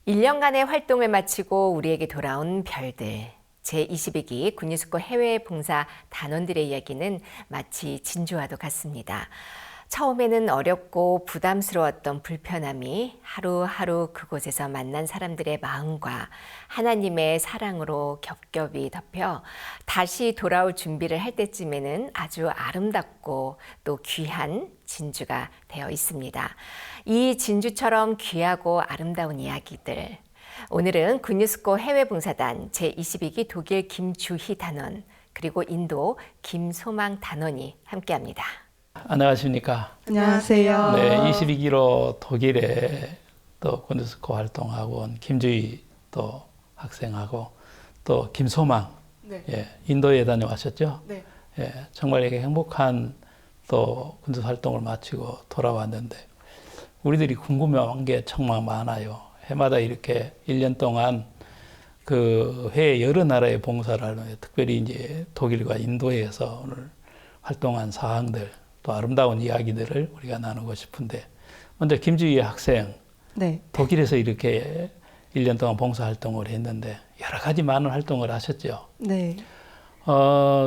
일 년간의 활동을 마치고 우리에게 돌아온 별들. 제22기 군유스코 해외 봉사 단원들의 이야기는 마치 진주와도 같습니다. 처음에는 어렵고 부담스러웠던 불편함이 하루하루 그곳에서 만난 사람들의 마음과 하나님의 사랑으로 겹겹이 덮여 다시 돌아올 준비를 할 때쯤에는 아주 아름답고 또 귀한 진주가 되어 있습니다. 이 진주처럼 귀하고 아름다운 이야기들. 오늘은 군유스코 해외봉사단 제22기 독일 김주희 단원 그리고 인도 김소망 단원이 함께합니다. 안녕하십니까? 안녕하세요. 네, 22기로 독일에 또 군유스코 활동하고 온 김주희 또 학생하고 또 김소망, 네. 예, 인도에 다녀왔었죠? 네. 예, 정말 이렇게 행복한 또 군수 활동을 마치고 돌아왔는데 우리들이 궁금한 게 정말 많아요. 해마다 이렇게 1년 동안 그 해외 여러 나라의 봉사를 하는데 특별히 이제 독일과 인도에서 오늘 활동한 사항들 또 아름다운 이야기들을 우리가 나누고 싶은데 먼저 김주희 학생, 네. 독일에서 이렇게 1년 동안 봉사활동을 했는데 여러 가지 많은 활동을 하셨죠. 네.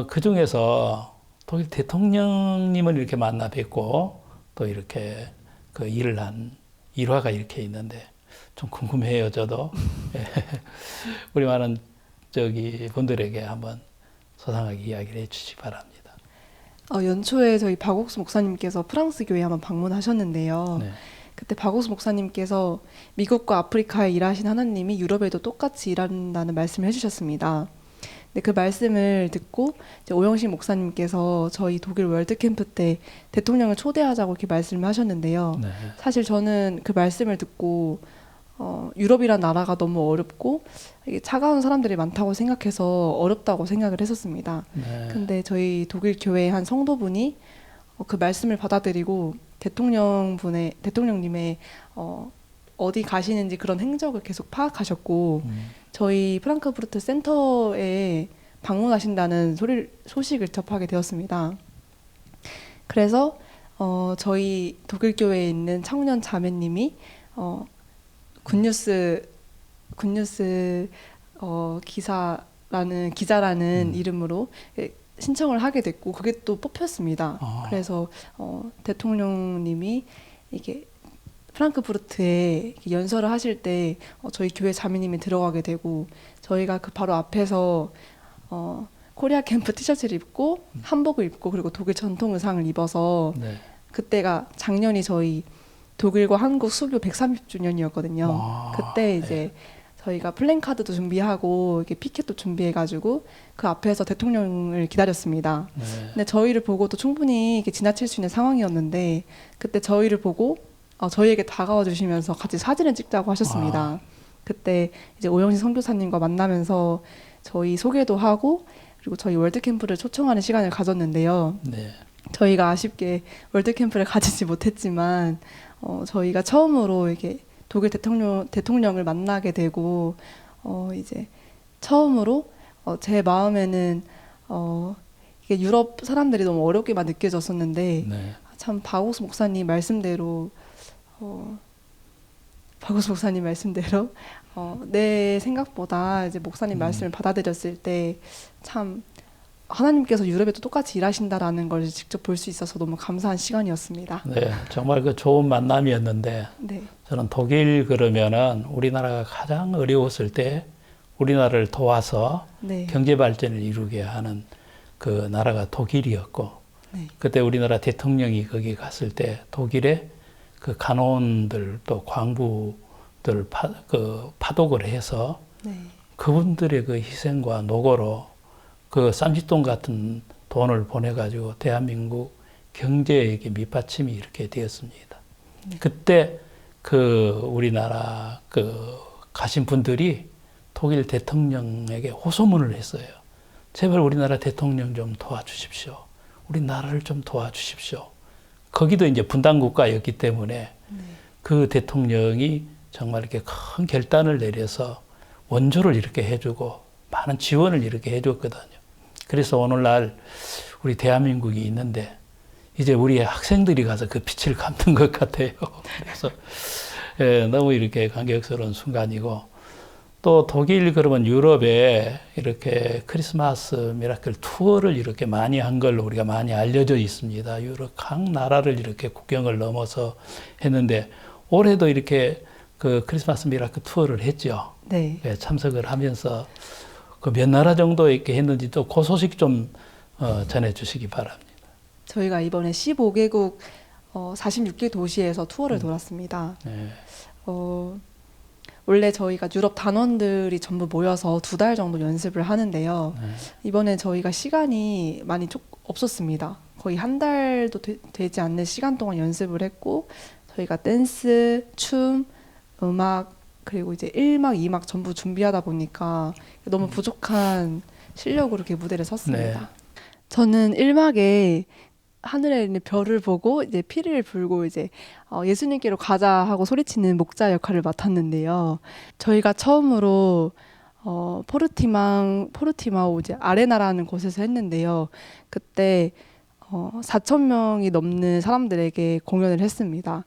그 중에서 독일 대통령님을 이렇게 만나 뵙고 또 이렇게 그 일을 한 일화가 이렇게 있는데 좀 궁금해요, 저도. 우리 많은 분들에게 한번 소상하게 이야기를 해주시기 바랍니다. 연초에 저희 박옥수 목사님께서 프랑스 교회 한번 방문하셨는데요. 네. 그때 박옥수 목사님께서 미국과 아프리카에 일하신 하나님이 유럽에도 똑같이 일한다는 말씀을 해주셨습니다. 근데 그 말씀을 듣고 이제 오영식 목사님께서 저희 독일 월드캠프 때 대통령을 초대하자고 이렇게 말씀을 하셨는데요. 네. 사실 저는 그 말씀을 듣고 유럽이란 나라가 너무 어렵고 이게 차가운 사람들이 많다고 생각해서 어렵다고 생각을 했었습니다. 네. 근데 저희 독일 교회 한 성도분이 그 말씀을 받아들이고 대통령님의 어디 가시는지 그런 행적을 계속 파악하셨고 저희 프랑크푸르트 센터에 방문하신다는 소식을 접하게 되었습니다. 그래서 저희 독일 교회에 있는 청년 자매님이 굿뉴스 기자라는 이름으로 신청을 하게 됐고 그게 또 뽑혔습니다. 그래서 대통령님이 이게 프랑크푸르트에 연설을 하실 때 저희 교회 자매님이 들어가게 되고 저희가 그 바로 앞에서 코리아 캠프 티셔츠를 입고 한복을 입고 그리고 독일 전통 의상을 입어서 네. 그때가 작년이 저희 독일과 한국 수교 130주년이었거든요. 그때 이제 저희가 플랜카드도 준비하고 이렇게 피켓도 준비해가지고 그 앞에서 대통령을 기다렸습니다. 네. 근데 저희를 보고도 충분히 이렇게 지나칠 수 있는 상황이었는데 그때 저희를 보고 저희에게 다가와 주시면서 같이 사진을 찍자고 하셨습니다. 그때 이제 오영식 선교사님과 만나면서 저희 소개도 하고 그리고 저희 월드캠프를 초청하는 시간을 가졌는데요. 네. 저희가 아쉽게 월드캠프를 가지지 못했지만 저희가 처음으로 이게 독일 대통령을 만나게 되고 이제 처음으로 제 마음에는 이게 유럽 사람들이 너무 어렵게만 느껴졌었는데 네. 참 박옥수 목사님 말씀대로 내 생각보다 이제 목사님 말씀을 받아들였을 때 참 하나님께서 유럽에도 똑같이 일하신다라는 걸 직접 볼 수 있어서 너무 감사한 시간이었습니다. 네, 정말 그 좋은 만남이었는데 네. 저는 독일 그러면은 우리나라가 가장 어려웠을 때 우리나라를 도와서 네. 경제 발전을 이루게 하는 그 나라가 독일이었고 네. 그때 우리나라 대통령이 거기 갔을 때 독일의 그 간호원들 또 광부들 파독을 해서 네. 그분들의 그 희생과 노고로 그 쌈짓돈 같은 돈을 보내가지고 대한민국 경제에 밑받침이 이렇게 되었습니다. 네. 그때 그 우리나라 그 가신 분들이 독일 대통령에게 호소문을 했어요. 제발 우리나라 대통령 좀 도와주십시오. 우리나라를 좀 도와주십시오. 거기도 이제 분단 국가였기 때문에 그 대통령이 정말 이렇게 큰 결단을 내려서 원조를 이렇게 해주고 많은 지원을 이렇게 해줬거든요. 그래서 오늘날 우리 대한민국이 있는데 이제 우리 학생들이 가서 그 빛을 감는 것 같아요. 그래서 너무 이렇게 감격스러운 순간이고 또 독일 그러면 유럽에 이렇게 크리스마스 미라클 투어를 이렇게 많이 한 걸로 우리가 많이 알려져 있습니다. 유럽 각 나라를 이렇게 국경을 넘어서 했는데 올해도 이렇게 그 크리스마스 미라클 투어를 했죠. 네. 참석을 하면서 그 몇 나라 정도 이렇게 했는지 또 그 소식 좀 전해주시기 바랍니다. 저희가 이번에 15개국 46개 도시에서 투어를 돌았습니다. 네. 원래 저희가 유럽 단원들이 전부 모여서 2달 정도 연습을 하는데요. 네. 이번에 저희가 시간이 많이 없었습니다. 거의 한 달도 되지 않는 시간 동안 연습을 했고 저희가 댄스, 춤, 음악 그리고 이제 1막, 2막 전부 준비하다 보니까 너무 부족한 실력으로 이렇게 무대를 섰습니다. 네. 저는 1막에 하늘에 있는 별을 보고 이제 피리를 불고 이제 예수님께로 가자 하고 소리치는 목자 역할을 맡았는데요. 저희가 처음으로 포르티마오 이제 아레나라는 곳에서 했는데요. 그때 4,000명이 넘는 사람들에게 공연을 했습니다.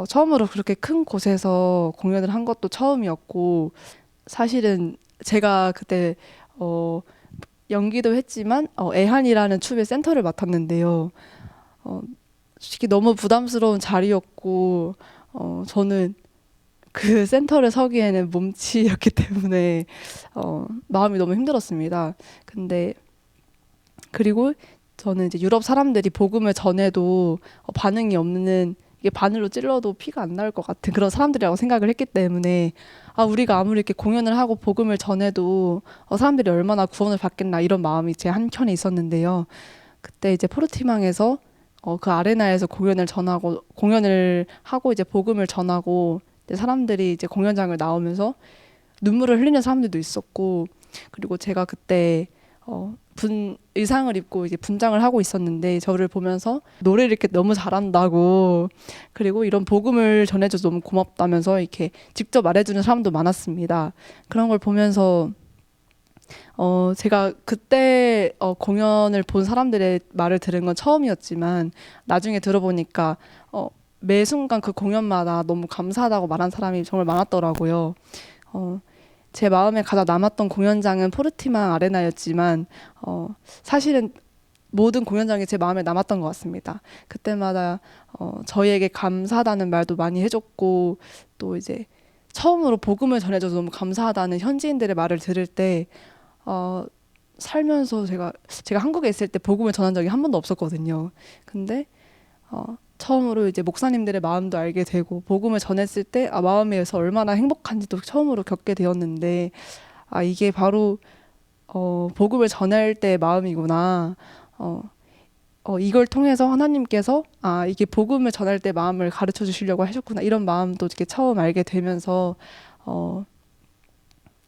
처음으로 그렇게 큰 곳에서 공연을 한 것도 처음이었고 사실은 제가 그때 연기도 했지만 애한이라는 춤의 센터를 맡았는데요. 솔직히 너무 부담스러운 자리였고 저는 그 센터를 서기에는 몸치였기 때문에 마음이 너무 힘들었습니다. 근데 그리고 저는 이제 유럽 사람들이 복음을 전해도 반응이 없는 이게 바늘로 찔러도 피가 안 나올 것 같은 그런 사람들이라고 생각을 했기 때문에 우리가 아무리 이렇게 공연을 하고 복음을 전해도 사람들이 얼마나 구원을 받겠나 이런 마음이 제 한켠에 있었는데요. 그때 이제 포르티망에서 그 아레나에서 공연을 하고 이제 복음을 전하고 이제 사람들이 이제 공연장을 나오면서 눈물을 흘리는 사람들도 있었고 그리고 제가 그때 의상을 입고 이제 분장을 하고 있었는데 저를 보면서 노래를 이렇게 너무 잘한다고 그리고 이런 복음을 전해줘서 너무 고맙다면서 이렇게 직접 말해주는 사람도 많았습니다. 그런 걸 보면서 제가 그때 공연을 본 사람들의 말을 들은 건 처음이었지만 나중에 들어보니까 매 순간 그 공연마다 너무 감사하다고 말한 사람이 정말 많았더라고요. 제 마음에 가장 남았던 공연장은 포르티망 아레나였지만 사실은 모든 공연장이 제 마음에 남았던 것 같습니다. 그때마다 저희에게 감사하다는 말도 많이 해줬고 또 이제 처음으로 복음을 전해줘서 너무 감사하다는 현지인들의 말을 들을 때 살면서 제가 한국에 있을 때 복음을 전한 적이 한 번도 없었거든요. 근데 처음으로 이제 목사님들의 마음도 알게 되고 복음을 전했을 때 마음에서 얼마나 행복한지도 처음으로 겪게 되었는데 이게 바로 복음을 전할 때의 마음이구나. 이걸 통해서 하나님께서 이게 복음을 전할 때 마음을 가르쳐 주시려고 하셨구나 이런 마음도 이렇게 처음 알게 되면서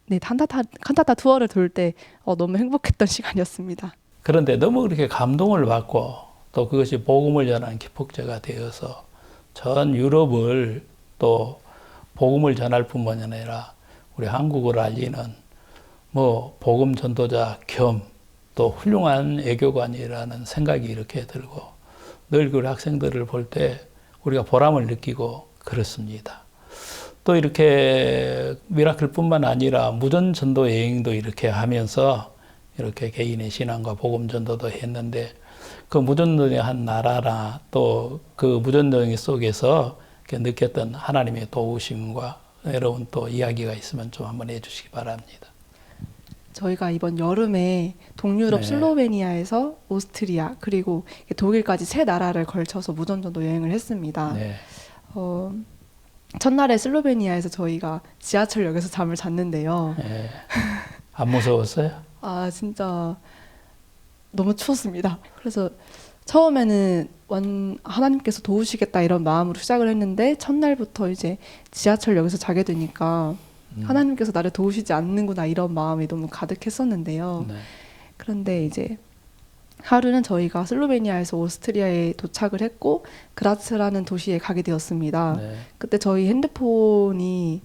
네, 칸타타 투어를 돌 때 너무 행복했던 시간이었습니다. 그런데 너무 그렇게 감동을 받고 또 그것이 복음을 전하는 기폭제가 되어서 전 유럽을 또 복음을 전할 뿐만 아니라 우리 한국을 알리는 뭐 복음 전도자 겸 또 훌륭한 애교관이라는 생각이 이렇게 들고 늘 그 학생들을 볼 때 우리가 보람을 느끼고 그렇습니다. 또 이렇게 미라클뿐만 아니라 무전 전도 여행도 이렇게 하면서 이렇게 개인의 신앙과 복음 전도도 했는데 그 무전 여행 한 나라나 또 그 무전 여행 속에서 느꼈던 하나님의 도우심과 여러분 또 이야기가 있으면 좀 한번 해주시기 바랍니다. 저희가 이번 여름에 동유럽 네. 슬로베니아에서 오스트리아 그리고 독일까지 3나라를 걸쳐서 무전 전도 여행을 했습니다. 네. 첫날에 슬로베니아에서 저희가 지하철역에서 잠을 잤는데요. 네. 안 무서웠어요? 아 진짜 너무 추웠습니다. 그래서 처음에는 하나님께서 도우시겠다 이런 마음으로 시작을 했는데 첫날부터 이제 지하철역에서 자게 되니까 하나님께서 나를 도우시지 않는구나 이런 마음이 너무 가득했었는데요. 네. 그런데 이제 하루는 저희가 슬로베니아에서 오스트리아에 도착을 했고 그라츠라는 도시에 가게 되었습니다. 네. 그때 저희 핸드폰이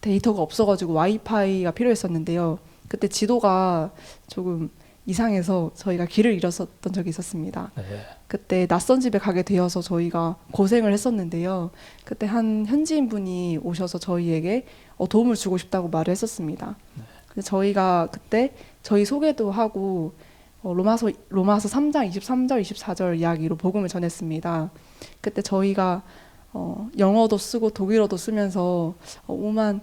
데이터가 없어가지고 와이파이가 필요했었는데요. 그때 지도가 조금 이상해서 저희가 길을 잃었었던 적이 있었습니다. 네. 그때 낯선 집에 가게 되어서 저희가 고생을 했었는데요. 그때 한 현지인 분이 오셔서 저희에게 도움을 주고 싶다고 말을 했었습니다. 네. 그래서 저희가 그때 저희 소개도 하고 로마서 3장 23절 24절 이야기로 복음을 전했습니다. 그때 저희가 영어도 쓰고 독일어도 쓰면서 오만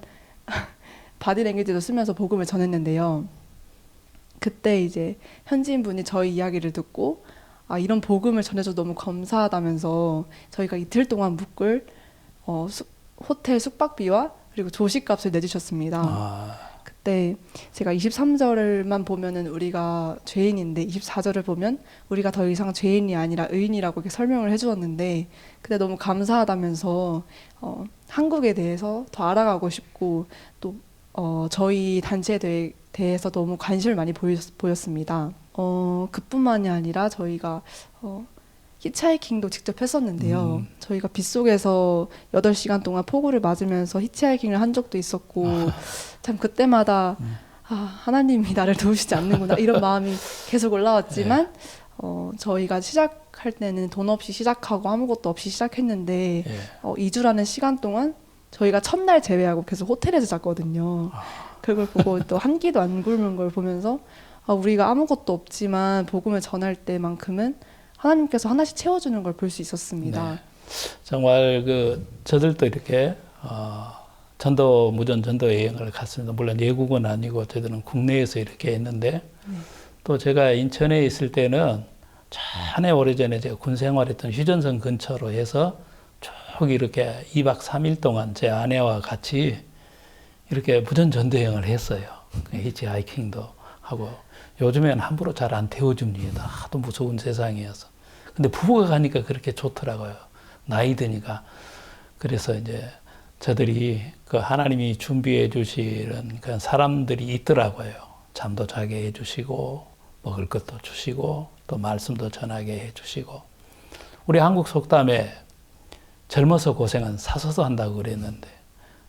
바디랭귀지도 쓰면서 복음을 전했는데요. 그때 이제 현지인 분이 저희 이야기를 듣고 이런 복음을 전해줘서 너무 감사하다면서 저희가 이틀 동안 묵을 호텔 숙박비와 그리고 조식값을 내주셨습니다. 그때 제가 23절만 보면은 우리가 죄인인데 24절을 보면 우리가 더 이상 죄인이 아니라 의인이라고 이렇게 설명을 해주었는데 그때 너무 감사하다면서 한국에 대해서 더 알아가고 싶고 또 저희 단체에 대해서 너무 관심을 많이 보였습니다. 그뿐만이 아니라 저희가 히치하이킹도 직접 했었는데요. 저희가 빗속에서 8시간 동안 폭우를 맞으면서 히치하이킹을 한 적도 있었고 참 그때마다 하나님이 나를 도우시지 않는구나 이런 마음이 계속 올라왔지만 저희가 시작할 때는 돈 없이 시작하고 아무것도 없이 시작했는데 2주라는 시간 동안 저희가 첫날 제외하고 계속 호텔에서 잤거든요. 그걸 보고 또 한 끼도 안 굶은 걸 보면서 우리가 아무것도 없지만 복음을 전할 때만큼은 하나님께서 하나씩 채워주는 걸 볼 수 있었습니다. 네. 정말 저들도 이렇게 무전 전도 여행을 갔습니다. 물론 외국은 아니고 저희들은 국내에서 이렇게 했는데 또 제가 인천에 있을 때는 전에 오래전에 제가 군 생활했던 휴전선 근처로 해서 쭉 이렇게 2박 3일 동안 제 아내와 같이 이렇게 무전 전도 여행을 했어요. 히치하이킹도 하고 요즘엔 함부로 잘 안 태워줍니다. 하도 무서운 세상이어서. 근데 부부가 가니까 그렇게 좋더라고요. 나이 드니까. 그래서 이제 저들이 그 하나님이 준비해 주시는 그런 사람들이 있더라고요. 잠도 자게 해주시고 먹을 것도 주시고 또 말씀도 전하게 해주시고. 우리 한국 속담에 젊어서 고생은 사서서 한다고 그랬는데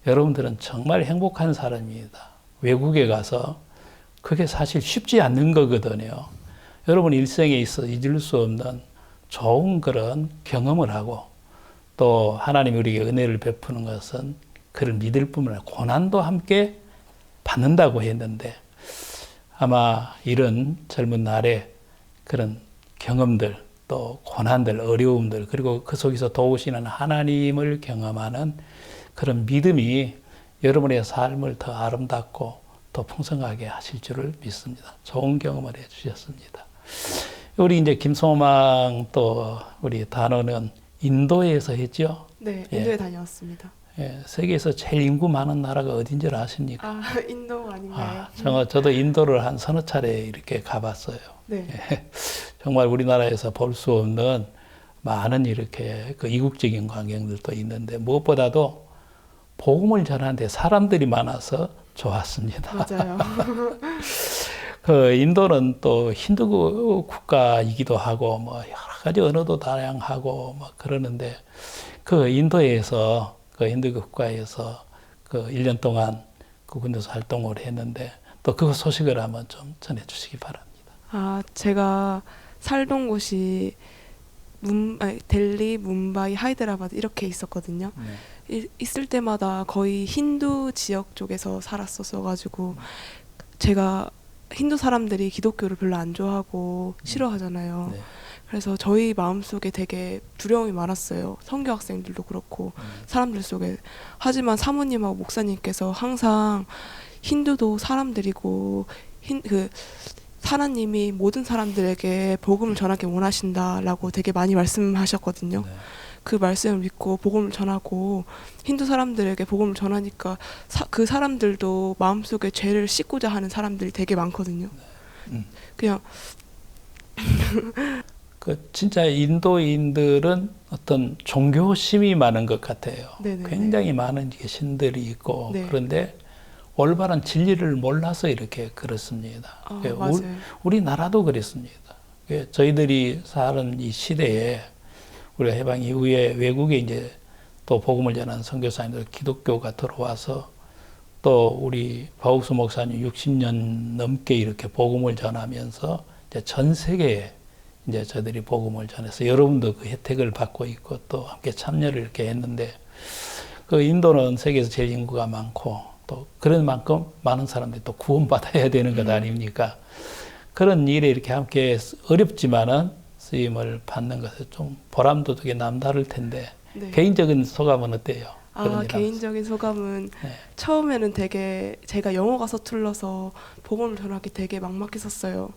여러분들은 정말 행복한 사람입니다. 외국에 가서 그게 사실 쉽지 않는 거거든요. 여러분 일생에 있어 잊을 수 없는 좋은 그런 경험을 하고 또 하나님이 우리에게 은혜를 베푸는 것은 그를 믿을 뿐만 아니라 고난도 함께 받는다고 했는데 아마 이런 젊은 날에 그런 경험들 또 고난들 어려움들 그리고 그 속에서 도우시는 하나님을 경험하는 그런 믿음이 여러분의 삶을 더 아름답고 더 풍성하게 하실 줄을 믿습니다. 좋은 경험을 해주셨습니다. 우리 이제 김소망 또 우리 단원은 인도에서 했죠? 네, 인도에 다녀왔습니다. 예, 세계에서 제일 인구 많은 나라가 어딘 줄 아십니까? 인도 아닌가요? 저도 인도를 한 서너 차례 이렇게 가봤어요. 네. 예, 정말 우리나라에서 볼 수 없는 많은 이렇게 그 이국적인 광경들도 있는데 무엇보다도 복음을 전하는데 사람들이 많아서 좋았습니다. 맞아요. 그 인도는 또 힌두 국가이기도 하고 뭐 여러 가지 언어도 다양하고 뭐 그러는데 그 인도에서 그 힌두 국가에서 그 1년 동안 그 군대에서 활동을 했는데 또 그 소식을 한번 좀 전해주시기 바랍니다. 제가 살던 곳이 델리, 뭄바이, 하이드라바드 이렇게 있었거든요. 있을 때마다 거의 힌두 지역 쪽에서 살았었어가지고 제가 힌두 사람들이 기독교를 별로 안 좋아하고 싫어하잖아요. 그래서 저희 마음속에 되게 두려움이 많았어요. 선교 학생들도 그렇고 사람들 속에. 하지만 사모님하고 목사님께서 항상 힌두도 사람들이고 하나님이 모든 사람들에게 복음을 전하기 원하신다라고 되게 많이 말씀하셨거든요. 그 말씀을 믿고 복음을 전하고 힌두 사람들에게 복음을 전하니까 그 사람들도 마음속에 죄를 씻고자 하는 사람들이 되게 많거든요. 그냥 그 진짜 인도인들은 어떤 종교심이 많은 것 같아요. 네네네. 굉장히 많은 신들이 있고 네. 그런데 올바른 진리를 몰라서 이렇게 그렇습니다. 맞아요. 우리나라도 그랬습니다. 저희들이 사는 이 시대에 우리가 해방 이후에 외국에 이제 또 복음을 전하는 선교사님들 기독교가 들어와서 또 우리 박옥수 목사님 60년 넘게 이렇게 복음을 전하면서 이제 전 세계에 이제 저희들이 복음을 전해서 여러분도 그 혜택을 받고 있고 또 함께 참여를 이렇게 했는데 그 인도는 세계에서 제일 인구가 많고 또 그런 만큼 많은 사람들이 또 구원받아야 되는 것 아닙니까? 그런 일에 이렇게 함께 어렵지만은 쓰임을 받는 것에 좀 보람도 되게 남다를 텐데 네. 개인적인 소감은 어때요? 개인적인 소감은 처음에는 되게 제가 영어가 서툴러서 복음을 전하기 되게 막막했었어요.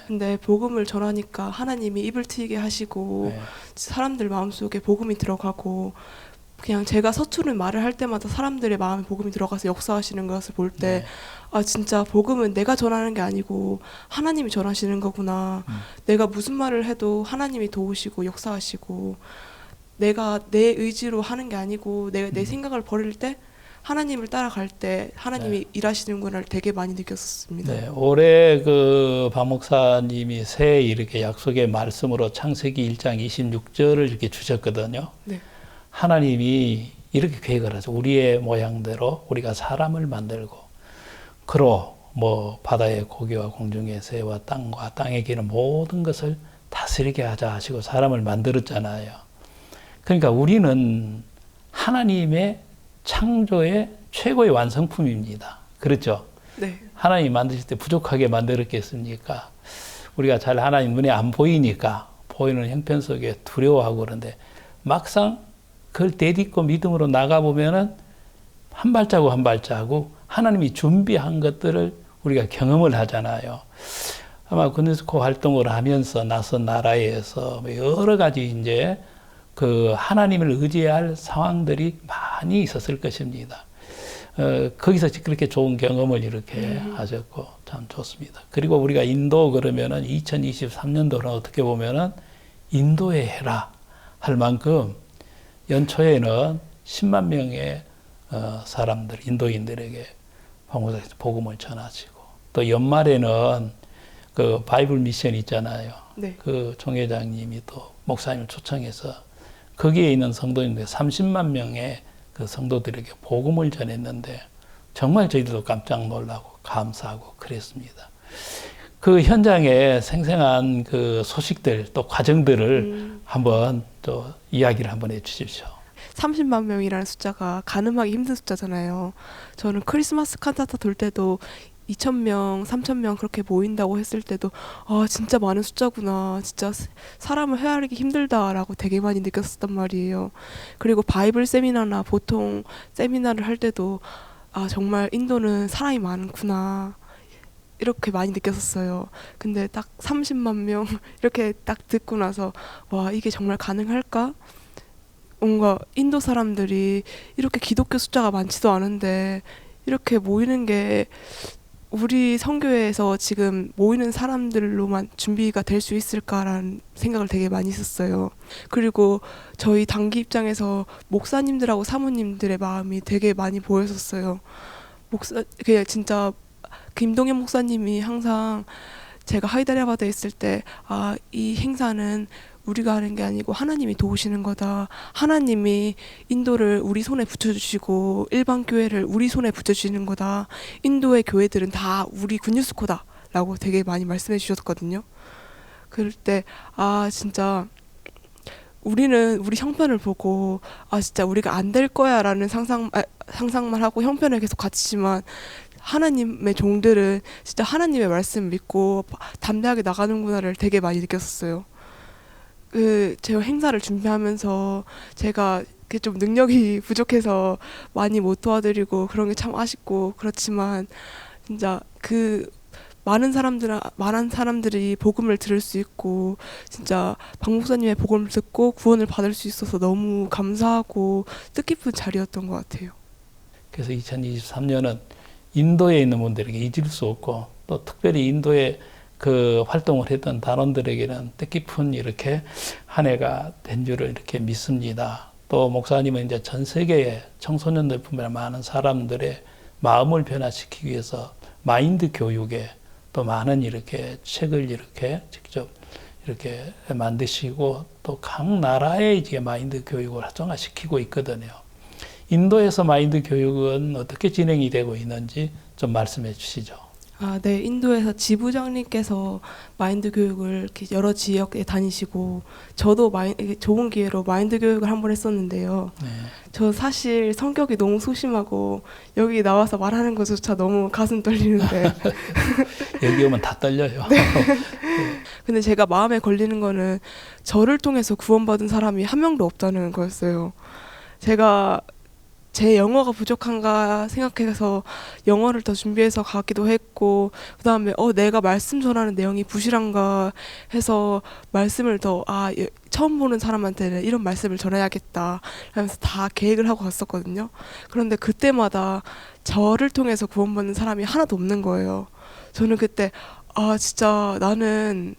근데 복음을 전하니까 하나님이 입을 트이게 하시고 사람들 마음속에 복음이 들어가고 그냥 제가 서투른 말을 할 때마다 사람들의 마음에 복음이 들어가서 역사하시는 것을 볼 때 진짜 복음은 내가 전하는 게 아니고 하나님이 전하시는 거구나. 내가 무슨 말을 해도 하나님이 도우시고 역사하시고 내가 내 의지로 하는 게 아니고 내 생각을 버릴 때 하나님을 따라갈 때 하나님이 일하시는구나를 되게 많이 느꼈었습니다. 네, 올해 그 박 목사님이 새해 이렇게 약속의 말씀으로 창세기 1장 26절을 이렇게 주셨거든요. 네. 하나님이 이렇게 계획을 하죠. 우리의 모양대로 우리가 사람을 만들고 그로 뭐 바다의 고기와 공중의 새와 땅과 땅에 기는 모든 것을 다스리게 하자 하시고 사람을 만들었잖아요. 그러니까 우리는 하나님의 창조의 최고의 완성품입니다. 그렇죠? 네. 하나님 만드실 때 부족하게 만들었겠습니까? 우리가 잘 하나님 눈에 안 보이니까 보이는 형편 속에 두려워하고 그런데 막상 그걸 내딛고 믿음으로 나가보면은 한 발자국 한 발자국 하나님이 준비한 것들을 우리가 경험을 하잖아요. 아마 군대스코 활동을 하면서 낯선 나라에서 여러 가지 이제 그 하나님을 의지할 상황들이 많이 있었을 것입니다. 거기서 그렇게 좋은 경험을 이렇게 하셨고 참 좋습니다. 그리고 우리가 인도 그러면은 2023년도는 어떻게 보면은 인도의 해라 할 만큼 연초에는 10만 명의 사람들, 인도인들에게 방문에서 복음을 전하시고 또 연말에는 그 바이블 미션 있잖아요. 네. 그 총회장님이 또 목사님을 초청해서 거기에 있는 성도님들 30만 명의 그 성도들에게 복음을 전했는데 정말 저희들도 깜짝 놀라고 감사하고 그랬습니다. 그 현장에 생생한 그 소식들 또 과정들을 한번 또 이야기를 한번 해주십시오. 30만 명이라는 숫자가 가늠하기 힘든 숫자잖아요. 저는 크리스마스 칸타타 돌 때도 2,000명, 3,000명 그렇게 모인다고 했을 때도 진짜 많은 숫자구나. 진짜 사람을 헤아리기 힘들다라고 되게 많이 느꼈었단 말이에요. 그리고 바이블 세미나나 보통 세미나를 할 때도 정말 인도는 사람이 많구나. 이렇게 많이 느꼈었어요. 근데 딱 30만 명 이렇게 딱 듣고 나서 와 이게 정말 가능할까? 뭔가 인도 사람들이 이렇게 기독교 숫자가 많지도 않은데 이렇게 모이는 게 우리 선교회에서 지금 모이는 사람들로만 준비가 될 수 있을까라는 생각을 되게 많이 했었어요. 그리고 저희 단기 입장에서 목사님들하고 사모님들의 마음이 되게 많이 보였었어요. 그냥 진짜 김동현 목사님이 항상 제가 하이데라바드에 있을 때 이 행사는 우리가 하는 게 아니고 하나님이 도우시는 거다. 하나님이 인도를 우리 손에 붙여주시고 일반 교회를 우리 손에 붙여주시는 거다. 인도의 교회들은 다 우리 굿뉴스코다 라고 되게 많이 말씀해 주셨거든요. 그럴 때 진짜 우리는 우리 형편을 보고 진짜 우리가 안 될 거야 라는 상상만 하고 형편을 계속 갖추지만 하나님의 종들은 진짜 하나님의 말씀 믿고 담대하게 나가는구나를 되게 많이 느꼈었어요. 제가 행사를 준비하면서 제가 좀 능력이 부족해서 많이 못 도와드리고 그런 게 참 아쉽고 그렇지만 진짜 많은 사람들이 복음을 들을 수 있고 진짜 박 목사님의 복음을 듣고 구원을 받을 수 있어서 너무 감사하고 뜻깊은 자리였던 것 같아요. 그래서 2023년은 인도에 있는 분들에게 잊을 수 없고 또 특별히 인도에 그 활동을 했던 단원들에게는 뜻깊은 이렇게 한 해가 된 줄을 이렇게 믿습니다. 또 목사님은 이제 전 세계의 청소년들뿐만 아니라 많은 사람들의 마음을 변화시키기 위해서 마인드 교육에 또 많은 이렇게 책을 이렇게 직접 이렇게 만드시고 또 각 나라의 이제 마인드 교육을 활성화시키고 있거든요. 인도에서 마인드 교육은 어떻게 진행이 되고 있는지 좀 말씀해 주시죠. 네, 인도에서 지부장님께서 마인드 교육을 이렇게 여러 지역에 다니시고 저도 좋은 기회로 마인드 교육을 한번 했었는데요. 네. 저 사실 성격이 너무 소심하고 여기 나와서 말하는 것조차 너무 가슴 떨리는데 여기 오면 다 떨려요. 네. 근데 제가 마음에 걸리는 거는 저를 통해서 구원받은 사람이 한 명도 없다는 거였어요. 제가 제 영어가 부족한가 생각해서 영어를 더 준비해서 가기도 했고 그 다음에 내가 말씀 전하는 내용이 부실한가 해서 말씀을 더 처음 보는 사람한테는 이런 말씀을 전해야겠다 하면서 다 계획을 하고 갔었거든요. 그런데 그때마다 저를 통해서 구원받는 사람이 하나도 없는 거예요. 저는 그때 진짜 나는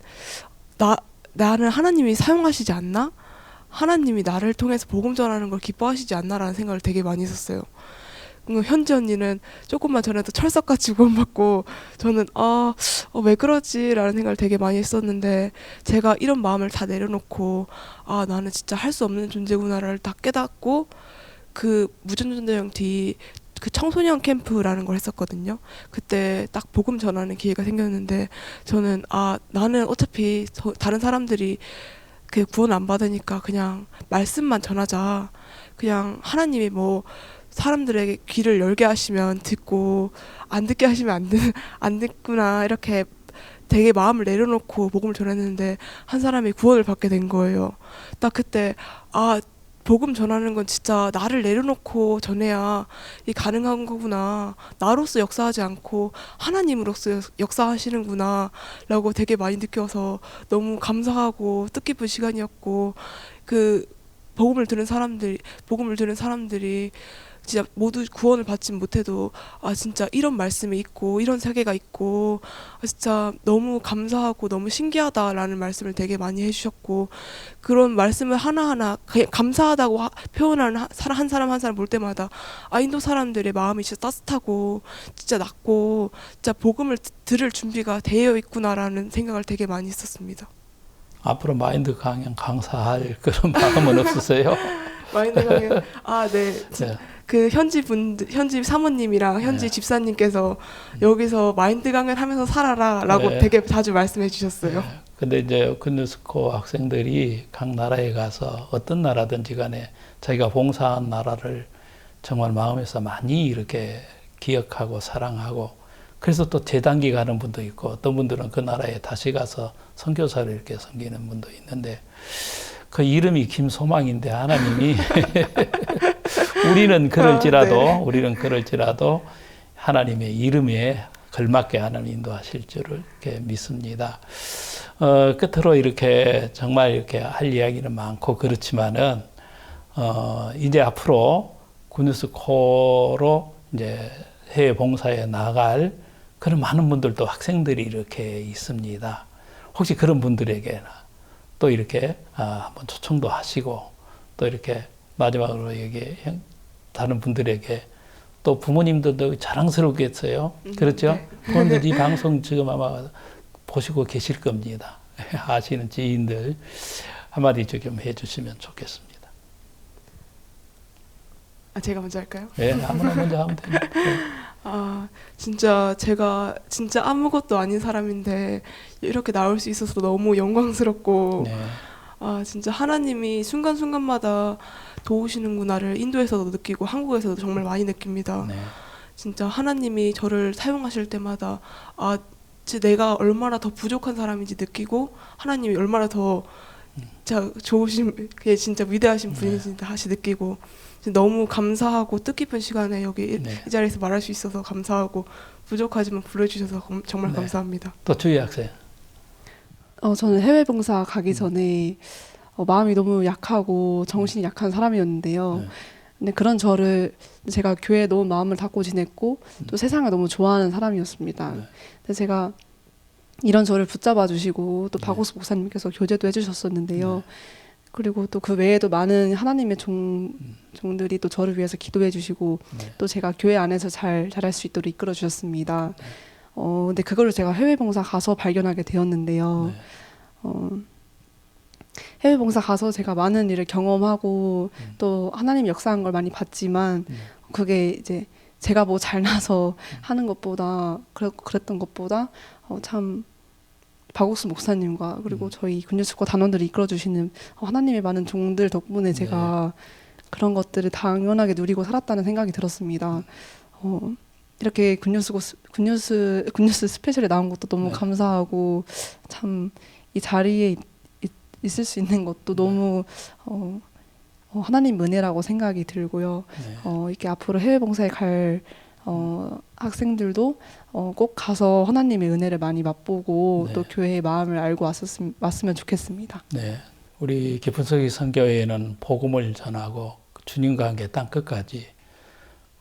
하나님이 사용하시지 않나? 하나님이 나를 통해서 복음 전하는 걸 기뻐하시지 않나라는 생각을 되게 많이 했었어요. 현지 언니는 조금만 전에도 철석같이 구원받고 저는 왜 그러지? 라는 생각을 되게 많이 했었는데 제가 이런 마음을 다 내려놓고 나는 진짜 할 수 없는 존재구나를 다 깨닫고 그 무전전도형 뒤 그 청소년 캠프라는 걸 했었거든요. 그때 딱 복음 전하는 기회가 생겼는데 저는 나는 어차피 다른 사람들이 그 구원 안 받으니까 그냥 말씀만 전하자. 그냥 하나님이 뭐 사람들에게 귀를 열게 하시면 듣고 안 듣게 하시면 안 듣구나 이렇게 되게 마음을 내려놓고 복음을 전했는데 한 사람이 구원을 받게 된 거예요. 딱 그때 복음 전하는 건 진짜 나를 내려놓고 전해야 이 가능한 거구나. 나로서 역사하지 않고 하나님으로서 역사하시는구나 라고 되게 많이 느껴서 너무 감사하고 뜻깊은 시간이었고 그 복음을 들은 사람들이 진짜 모두 구원을 받지 못해도 진짜 이런 말씀이 있고 이런 세계가 있고 진짜 너무 감사하고 너무 신기하다라는 말씀을 되게 많이 해주셨고 그런 말씀을 하나하나 감사하다고 표현하는 한 사람 한 사람 볼 때마다 인도 사람들의 마음이 진짜 따뜻하고 진짜 낮고 진짜 복음을 들을 준비가 되어 있구나라는 생각을 되게 많이 했었습니다. 앞으로 마인드 강연 강사할 그런 마음은 없으세요? 마인드 강연 네. 네. 그 현지 사모님이랑 현지 집사님께서 여기서 마인드 강연 하면서 살아라라고 되게 자주 말씀해 주셨어요. 근데 이제 굿뉴스코 학생들이 각 나라에 가서 어떤 나라든지 간에 자기가 봉사한 나라를 정말 마음에서 많이 이렇게 기억하고 사랑하고 그래서 또 재단기 가는 분도 있고 어떤 분들은 그 나라에 다시 가서 선교사를 이렇게 섬기는 분도 있는데 그 이름이 김소망인데 하나님이 우리는 그럴지라도 하나님의 이름에 걸맞게 하나님 인도하실 줄을 이렇게 믿습니다. 끝으로 이렇게 정말 이렇게 할 이야기는 많고 그렇지만은 이제 앞으로 굿뉴스코로 이제 해외 봉사에 나갈 그런 많은 분들도 학생들이 이렇게 있습니다. 혹시 그런 분들에게나 또 이렇게 한번 초청도 하시고 또 이렇게 마지막으로 다른 분들에게 또 부모님들도 자랑스럽겠어요. 그렇죠? 네. 부모님들 이 방송 지금 아마 보시고 계실 겁니다. 아시는 지인들 한마디 좀 해주시면 좋겠습니다. 제가 먼저 할까요? 네, 아무나 먼저 하면 됩니다. 네. 진짜 제가 진짜 아무것도 아닌 사람인데 이렇게 나올 수 있어서 너무 영광스럽고 네. 진짜 하나님이 순간순간마다 도우시는구나를 인도에서도 느끼고 한국에서도 정말 많이 느낍니다. 네. 진짜 하나님이 저를 사용하실 때마다 진짜 내가 얼마나 더 부족한 사람인지 느끼고 하나님이 얼마나 더 진짜 좋으신, 진짜 위대하신 분인지 다시 느끼고 너무 감사하고 뜻깊은 시간에 여기 네. 이 자리에서 말할 수 있어서 감사하고 부족하지만 불러주셔서 정말 네. 감사합니다. 또 주희 학생. 저는 해외 봉사 가기 전에 마음이 너무 약하고 정신이 약한 사람이었는데요. 네. 근데 그런 저를 제가 교회에 너무 마음을 닫고 지냈고 또 세상을 너무 좋아하는 사람이었습니다. 네. 근데 제가 이런 저를 붙잡아 주시고 또 박오수 목사님께서 교제도 해주셨었는데요. 그리고 또 그 외에도 많은 하나님의 종들이 또 저를 위해서 기도해 주시고 또 제가 교회 안에서 잘할 수 있도록 이끌어 주셨습니다. 근데 그거를 제가 해외 봉사 가서 발견하게 되었는데요. 해외 봉사 가서 제가 많은 일을 경험하고 또 하나님 역사한 걸 많이 봤지만 그게 이제 제가 뭐 잘나서 하는 것보다 그랬던 것보다 참 박옥수 목사님과 그리고 저희 군유숙고 단원들이 이끌어주시는 하나님의 많은 종들 덕분에 제가 그런 것들을 당연하게 누리고 살았다는 생각이 들었습니다. 이렇게 군뉴스 스페셜에 나온 것도 너무 감사하고 참 이 자리에 있을 수 있는 것도 너무 하나님 은혜라고 생각이 들고요. 이렇게 앞으로 해외 봉사에 갈 학생들도 꼭 가서 하나님의 은혜를 많이 맛보고 또 교회의 마음을 알고 왔으면 좋겠습니다. 네, 우리 깊은서기 선교회에는 복음을 전하고 주님과 함께 땅 끝까지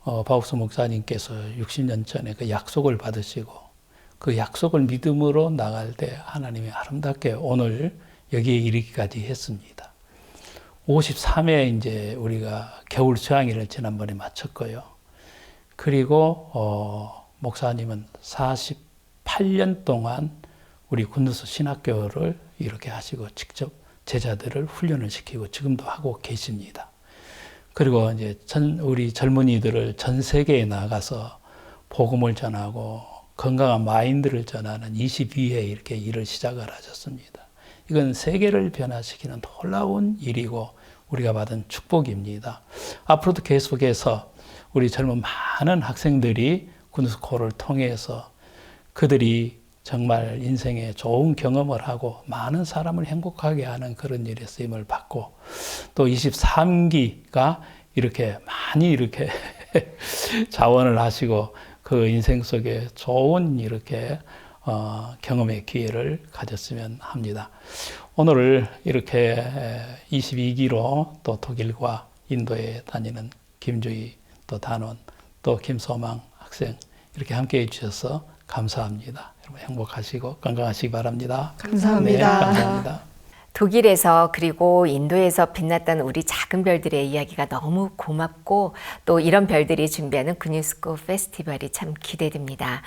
박옥수 목사님께서 60년 전에 그 약속을 받으시고 그 약속을 믿음으로 나갈 때 하나님이 아름답게 오늘 여기에 이르기까지 했습니다. 53회 이제 우리가 겨울 수양일을 지난번에 마쳤고요. 그리고 목사님은 48년 동안 우리 군누수 신학교를 이렇게 하시고 직접 제자들을 훈련을 시키고 지금도 하고 계십니다. 그리고 이제 우리 젊은이들을 전 세계에 나가서 복음을 전하고 건강한 마인드를 전하는 22회 이렇게 일을 시작을 하셨습니다. 이건 세계를 변화시키는 놀라운 일이고 우리가 받은 축복입니다. 앞으로도 계속해서 우리 젊은 많은 학생들이 군스코를 통해서 그들이 정말 인생에 좋은 경험을 하고 많은 사람을 행복하게 하는 그런 일에 쓰임을 받고 또 23기가 이렇게 많이 이렇게 자원을 하시고 그 인생 속에 좋은 이렇게 경험의 기회를 가졌으면 합니다. 오늘 이렇게 22기로 또 독일과 인도에 다니는 김주희 또 단원 또 김소망 학생 이렇게 함께해 주셔서 감사합니다. 여러분 행복하시고 건강하시기 바랍니다. 감사합니다. 네, 감사합니다. 독일에서 그리고 인도에서 빛났던 우리 작은 별들의 이야기가 너무 고맙고 또 이런 별들이 준비하는 군유스코 페스티벌이 참 기대됩니다.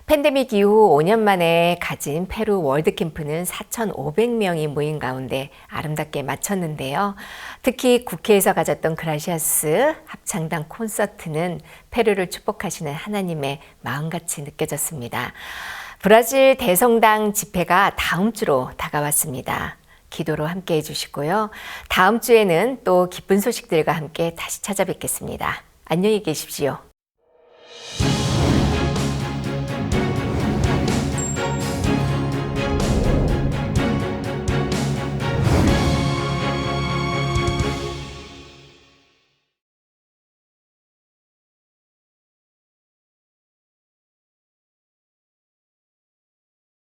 팬데믹 이후 5년 만에 가진 페루 월드캠프는 4,500명이 모인 가운데 아름답게 마쳤는데요. 특히 국회에서 가졌던 그라시아스 합창단 콘서트는 페루를 축복하시는 하나님의 마음같이 느껴졌습니다. 브라질 대성당 집회가 다음 주로 다가왔습니다. 기도로 함께 해주시고요. 다음 주에는 또 기쁜 소식들과 함께 다시 찾아뵙겠습니다. 안녕히 계십시오.